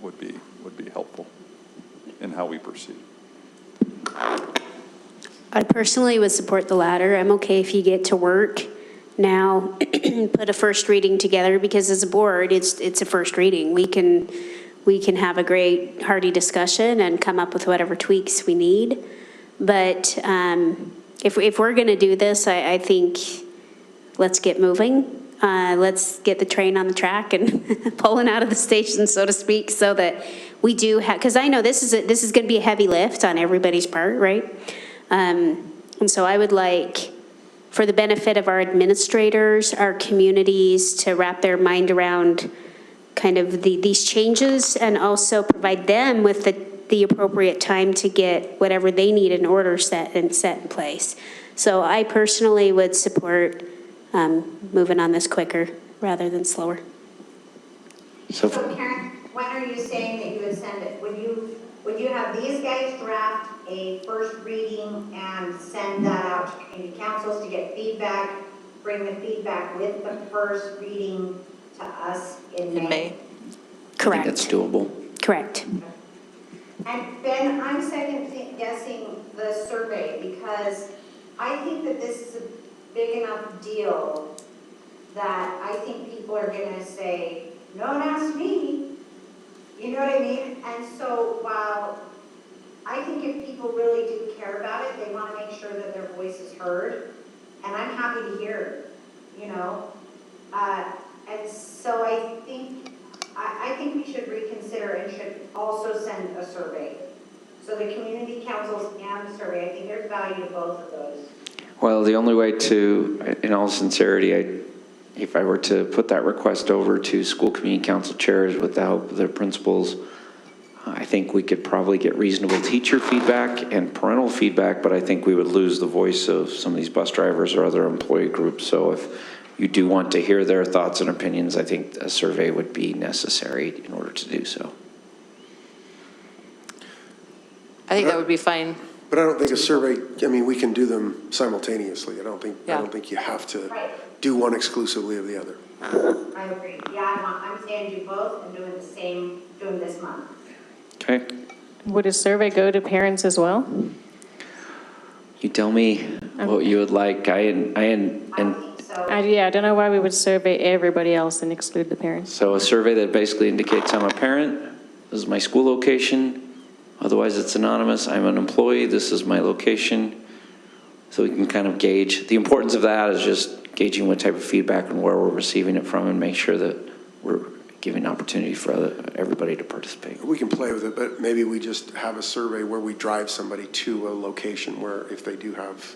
Speaker 11: would be helpful in how we proceed.
Speaker 6: I personally would support the latter. I'm okay if you get to work now, put a first reading together, because as a board, it's a first reading. We can have a great hearty discussion and come up with whatever tweaks we need. But if we're going to do this, I think let's get moving. Let's get the train on the track and pulling out of the station, so to speak, so that we do have, because I know this is going to be a heavy lift on everybody's part, right? And so I would like, for the benefit of our administrators, our communities, to wrap their mind around kind of these changes, and also provide them with the appropriate time to get whatever they need in order set in place. So I personally would support moving on this quicker rather than slower.
Speaker 5: So
Speaker 2: So Karen, when are you saying that you would send it? Would you have these guys draft a first reading and send that out to community councils to get feedback, bring the feedback with the first reading to us in May?
Speaker 1: In May.
Speaker 5: I think
Speaker 6: Correct.
Speaker 5: that's doable.
Speaker 6: Correct.
Speaker 2: And Ben, I'm second guessing the survey, because I think that this is a big enough deal that I think people are gonna say, no one asked me. You know what I mean? And so while I think if people really do care about it, they want to make sure that their voice is heard. And I'm happy to hear it, you know? And so I think we should reconsider and should also send a survey. So the community councils and the survey, I think there's value to both of those.
Speaker 5: Well, the only way to, in all sincerity, if I were to put that request over to school community council chairs without their principals, I think we could probably get reasonable teacher feedback and parental feedback, but I think we would lose the voice of some of these bus drivers or other employee groups. So if you do want to hear their thoughts and opinions, I think a survey would be necessary in order to do so.
Speaker 1: I think that would be fine.
Speaker 8: But I don't think a survey, I mean, we can do them simultaneously. I don't
Speaker 1: Yeah.
Speaker 8: think you have to
Speaker 2: Right.
Speaker 8: do one exclusively of the other.
Speaker 2: I agree. Yeah, I'm saying do both and doing this month.
Speaker 5: Okay?
Speaker 3: Would a survey go to parents as well?
Speaker 5: You tell me what you would like.
Speaker 2: I think so.
Speaker 3: I don't know why we would survey everybody else and exclude the parents.
Speaker 5: So a survey that basically indicates I'm a parent, this is my school location, otherwise it's anonymous, I'm an employee, this is my location. So we can kind of gauge. The importance of that is just gauging what type of feedback and where we're receiving it from, and make sure that we're giving opportunity for everybody to participate.
Speaker 8: We can play with it, but maybe we just have a survey where we drive somebody to a location where if they do have,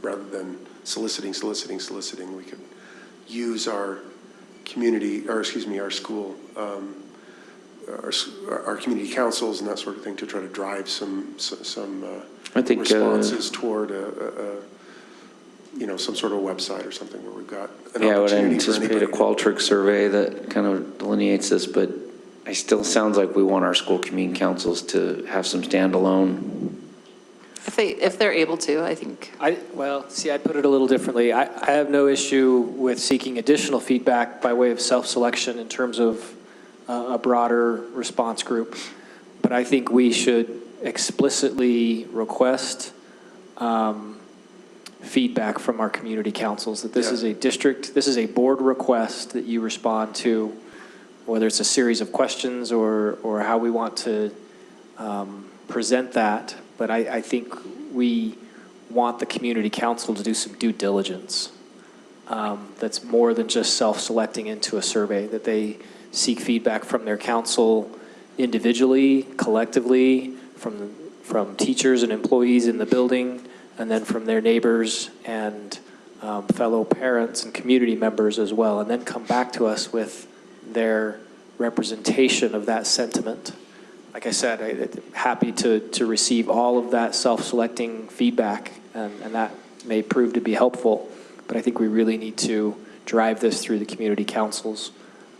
Speaker 8: rather than soliciting, we could use our community, or excuse me, our school, our community councils and that sort of thing to try to drive some
Speaker 5: I think,
Speaker 8: responses toward some sort of website or something where we've got an
Speaker 5: Yeah, I would
Speaker 8: opportunity for
Speaker 5: anticipate
Speaker 8: anybody.
Speaker 5: a Qualtrics survey that kind of delineates this, but it still sounds like we want our school community councils to have some standalone.
Speaker 1: If they're able to, I think.
Speaker 4: I'd put it a little differently. I have no issue with seeking additional feedback by way of self-selection in terms of a broader response group. But I think we should explicitly request feedback from our community councils, that this is a board request that you respond to, whether it's a series of questions or how we want to present that. But I think we want the community council to do some due diligence. That's more than just self-selecting into a survey, that they seek feedback from their council individually, collectively, from teachers and employees in the building, and then from their neighbors and fellow parents and community members as well, and then come back to us with their representation of that sentiment. Like I said, I'm happy to receive all of that self-selecting feedback, and that may prove to be helpful, but I think we really need to drive this through the community councils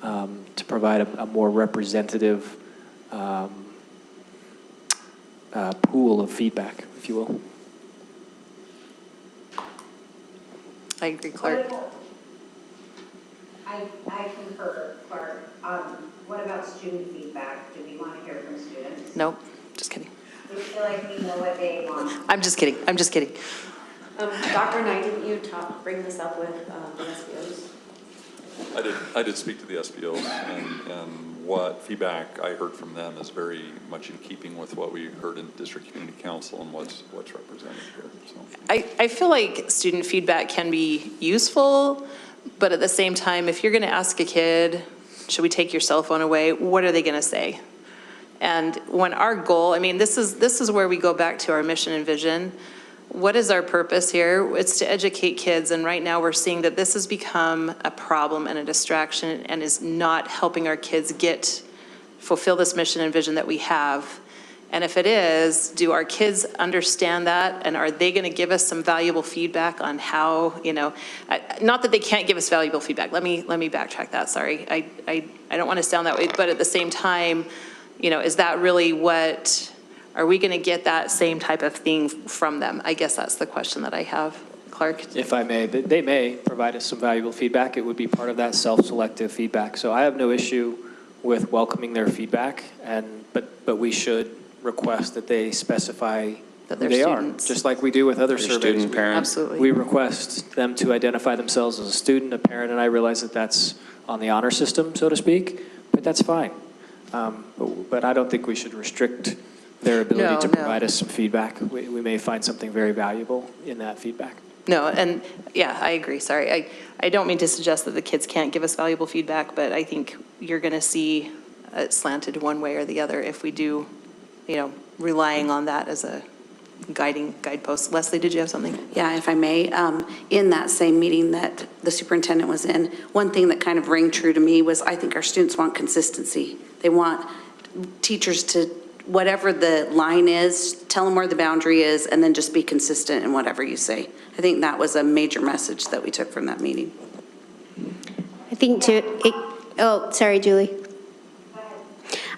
Speaker 4: to provide a more representative pool of feedback, if you will.
Speaker 1: I agree, Clark.
Speaker 2: I concur, Clark. what about student feedback? Do we want to hear from students?
Speaker 1: Nope, just kidding.
Speaker 2: We feel like we know what they want.
Speaker 1: I'm just kidding, I'm just kidding.
Speaker 7: Dr. Knight, didn't you bring this up with the SBOs?
Speaker 11: I did speak to the SBOs, and what feedback I heard from them is very much in keeping with what we heard in District Community Council and what's represented here, so.
Speaker 1: I feel like student feedback can be useful, but at the same time, if you're going to ask a kid, should we take your cell phone away, what are they going to say? And when our goal, I mean, this is where we go back to our mission and vision. What is our purpose here? It's to educate kids, and right now we're seeing that this has become a problem and a distraction and is not helping our kids fulfill this mission and vision that we have. And if it is, do our kids understand that, and are they going to give us some valuable feedback on how, not that they can't give us valuable feedback. Let me backtrack that, sorry. I don't want to sound that way, but at the same time, is that really are we going to get that same type of thing from them? I guess that's the question that I have. Clark?
Speaker 4: If I may, they may provide us some valuable feedback. It would be part of that self-selective feedback. So I have no issue with welcoming their feedback, but we should request that they specify
Speaker 1: That
Speaker 4: who
Speaker 1: they're
Speaker 4: they
Speaker 1: students.
Speaker 4: are, just like we do with other
Speaker 5: Their
Speaker 4: surveys.
Speaker 5: student, parent.
Speaker 1: Absolutely.
Speaker 4: We request them to identify themselves as a student, a parent, and I realize that that's on the honor system, so to speak, but that's fine. But I don't think we should restrict their ability to
Speaker 1: No.
Speaker 4: provide us some feedback. We may find something very valuable in that feedback.
Speaker 1: No, and yeah, I agree, sorry. I don't mean to suggest that the kids can't give us valuable feedback, but I think you're going to see it slanted one way or the other if we do, relying on that as a guidepost. Leslie, did you have something?
Speaker 12: Yeah, if I may, in that same meeting that the superintendent was in, one thing that kind of rang true to me was I think our students want consistency. They want teachers to, whatever the line is, tell them where the boundary is, and then just be consistent in whatever you say. I think that was a major message that we took from that meeting.
Speaker 6: I think oh, sorry, Julie.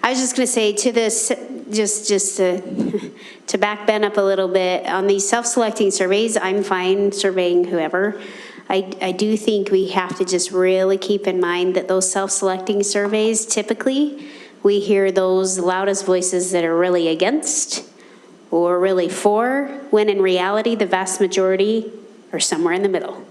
Speaker 6: I was just going to say to this, just to back Ben up a little bit, on these self-selecting surveys, I'm fine surveying whoever. I do think we have to just really keep in mind that those self-selecting surveys, typically, we hear those loudest voices that are really against or really for, when in reality, the vast majority are somewhere in the middle.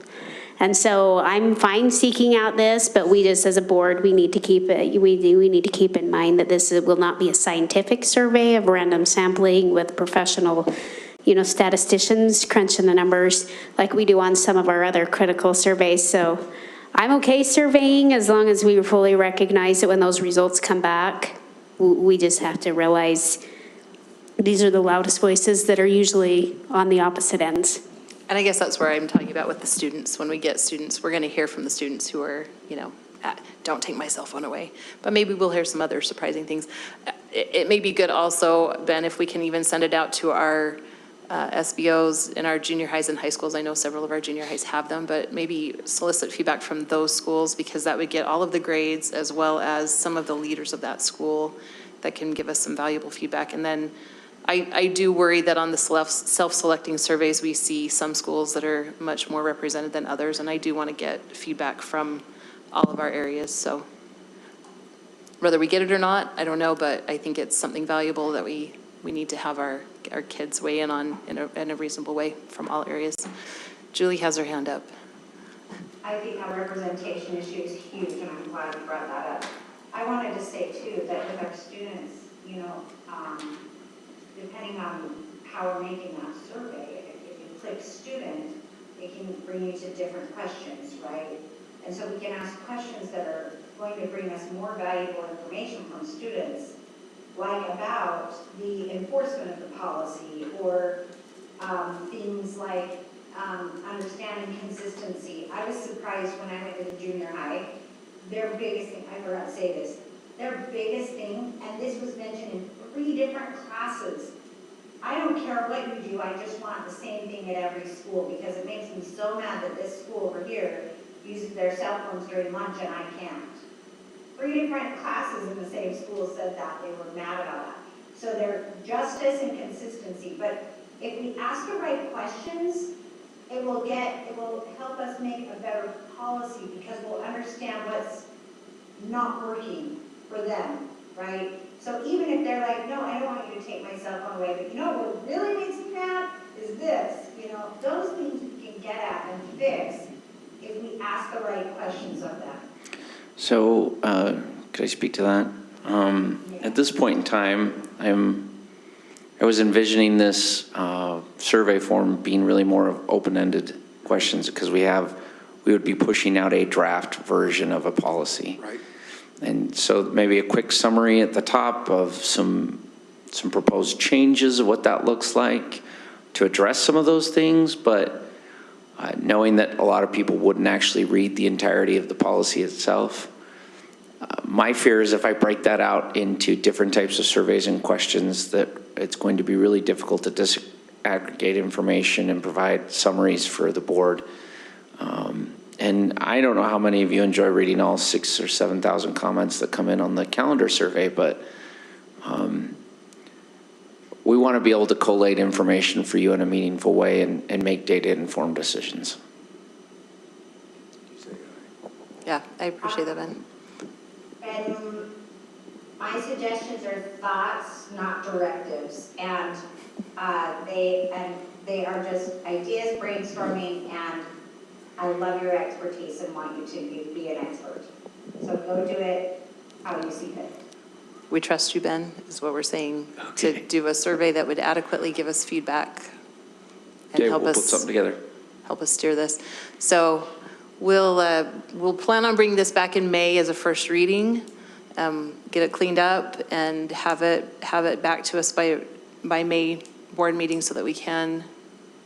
Speaker 6: And so I'm fine seeking out this, but we just, as a board, we need to keep it. We need to keep in mind that this will not be a scientific survey of random sampling with professional, statisticians crunching the numbers like we do on some of our other critical surveys. So I'm okay surveying as long as we fully recognize that when those results come back, we just have to realize these are the loudest voices that are usually on the opposite ends.
Speaker 1: And I guess that's where I'm talking about with the students. When we get students, we're going to hear from the students who are, don't take my cell phone away. But maybe we'll hear some other surprising things. It may be good also, Ben, if we can even send it out to our SBOs in our junior highs and high schools. I know several of our junior highs have them, but maybe solicit feedback from those schools, because that would get all of the grades as well as some of the leaders of that school that can give us some valuable feedback. And then I do worry that on the self-selecting surveys, we see some schools that are much more represented than others, and I do want to get feedback from all of our areas. So whether we get it or not, I don't know, but I think it's something valuable that we need to have our kids weigh in on in a reasonable way from all areas. Julie has her hand up.
Speaker 2: I think our representation issue is huge, and I'm glad you brought that up. I wanted to say too that with our students, depending on how we're making that survey, if you click student, it can bring you to different questions, right? And so we can ask questions that are going to bring us more valuable information from students, like about the enforcement of the policy, or things like understanding consistency. I was surprised when I went to the junior high, their biggest thing, I forgot to say this, their biggest thing, and this was mentioned in 3 different classes, I don't care what you do, I just want the same thing at every school, because it makes me so mad that this school over here uses their cell phones during lunch and I can't. 3 different classes in the same school said that, they were mad about that. So they're justice and consistency, but if we ask the right questions, it will help us make a better policy, because we'll understand what's not working for them, right? So even if they're like, no, I don't want you to take my cell phone away, but you know what really makes me mad is this, those things we can get at and fix if we ask the right questions of them.
Speaker 5: So, could I speak to that? At this point in time, I was envisioning this survey form being really more of open-ended questions because we would be pushing out a draft version of a policy.
Speaker 8: Right.
Speaker 5: And so maybe a quick summary at the top of some proposed changes of what that looks like to address some of those things, but knowing that a lot of people wouldn't actually read the entirety of the policy itself. My fear is if I break that out into different types of surveys and questions that it's going to be really difficult to disaggregate information and provide summaries for the board. And I don't know how many of you enjoy reading all 6,000 or 7,000 comments that come in on the calendar survey, but we want to be able to collate information for you in a meaningful way and make data-informed decisions.
Speaker 1: Yeah, I appreciate that, Ben.
Speaker 2: And my suggestions are thoughts, not directives, and they are just ideas, brainstorming, and I love your expertise and want you to be an expert. So go do it how you see fit.
Speaker 1: We trust you, Ben, is what we're saying, to do a survey that would adequately give us feedback and
Speaker 5: Okay,
Speaker 1: help
Speaker 5: we'll
Speaker 1: us.
Speaker 5: put something together.
Speaker 1: Help us steer this. So we'll plan on bringing this back in May as a first reading, get it cleaned up, and have it back to us by May board meeting so that we can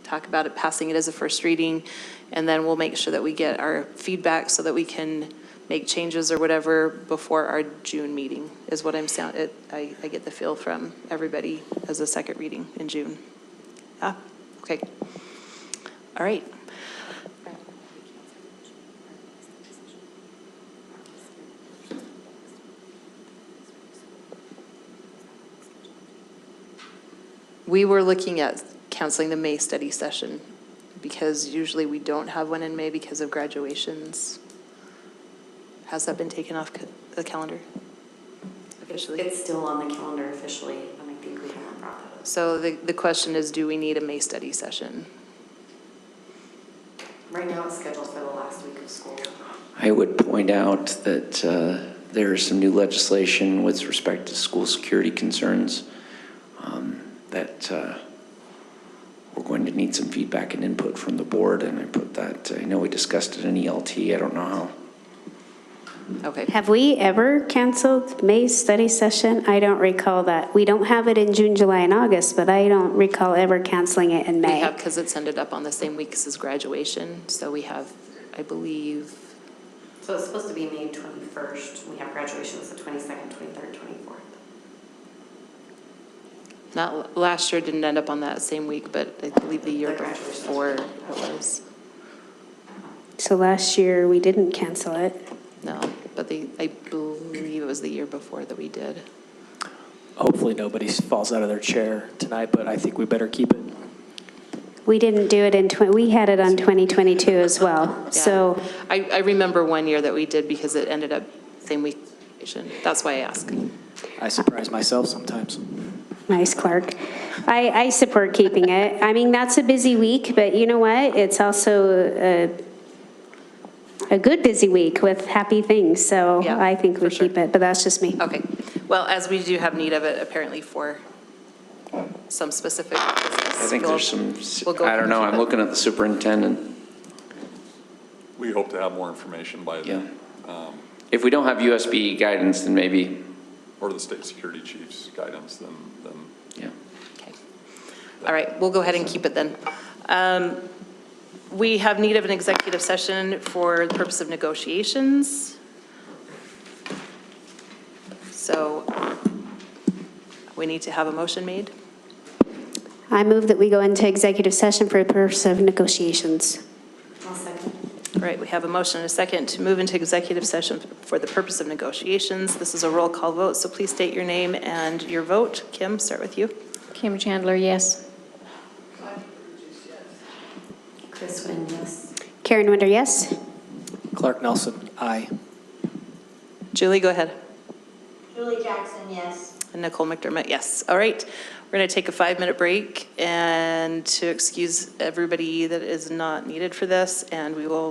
Speaker 1: talk about it, passing it as a first reading, and then we'll make sure that we get our feedback so that we can make changes or whatever before our June meeting, is what I get the feel from everybody as a second reading in June. Yeah, okay. All right. We were looking at canceling the May study session because usually we don't have one in May because of graduations. Has that been taken off the calendar officially?
Speaker 7: It's still on the calendar officially, and I think we haven't brought that up.
Speaker 1: So the question is, do we need a May study session?
Speaker 7: Right now, it's scheduled for the last week of school.
Speaker 5: I would point out that there is some new legislation with respect to school security concerns that we're going to need some feedback and input from the board, and I know we discussed it in ELT, I don't know how.
Speaker 1: Okay.
Speaker 6: Have we ever canceled May's study session? I don't recall that. We don't have it in June, July, and August, but I don't recall ever canceling it in
Speaker 1: We
Speaker 6: May.
Speaker 1: have, because it's ended up on the same week as graduation, so we have, I believe,
Speaker 7: So it's supposed to be May 21st. We have graduations the 22nd, 23rd, 24th.
Speaker 1: not, last year didn't end up on that same week, but I believe the year
Speaker 7: The graduation.
Speaker 1: before it was.
Speaker 6: So last year, we didn't cancel it.
Speaker 1: No, but I believe it was the year before that we did.
Speaker 4: Hopefully nobody falls out of their chair tonight, but I think we better keep it.
Speaker 6: We didn't do it we had it on 2022 as well.
Speaker 1: Yeah.
Speaker 6: So
Speaker 1: I remember one year that we did because it ended up same week. That's why I asked.
Speaker 4: I surprise myself sometimes.
Speaker 6: nice, Clark. I support keeping it. I mean, that's a busy week, but you know what? It's also a good busy week with happy things. So
Speaker 1: Yeah,
Speaker 6: I think we
Speaker 1: for sure.
Speaker 6: keep it, but that's just me.
Speaker 1: Okay. Well, as we do have need of it apparently for some specific business.
Speaker 5: I think there's
Speaker 1: we'll go
Speaker 5: I don't know,
Speaker 1: keep
Speaker 5: I'm
Speaker 1: it.
Speaker 5: looking at the superintendent.
Speaker 11: We hope to have more information by then.
Speaker 5: If we don't have USB guidance, then maybe,
Speaker 11: Or the state security chief's guidance, then
Speaker 5: yeah.
Speaker 1: Okay. All right, we'll go ahead and keep it then. We have need of an executive session for the purpose of negotiations. So we need to have a motion made.
Speaker 6: I move that we go into executive session for the purpose of negotiations.
Speaker 7: I'll second.
Speaker 1: All right, we have a motion and a second to move into executive session for the purpose of negotiations. This is a roll call vote, so please state your name and your vote. Kim, start with you.
Speaker 3: Kim Chandler, yes.
Speaker 7: Chris Wynn, yes.
Speaker 6: Karen Winder, yes?
Speaker 4: Clark Nelson, aye.
Speaker 1: Julie, go ahead.
Speaker 2: Julie Jackson, yes.
Speaker 1: And Nicole McDermott, yes. All right, we're going to take a 5-minute break and to excuse everybody that is not needed for this, and we will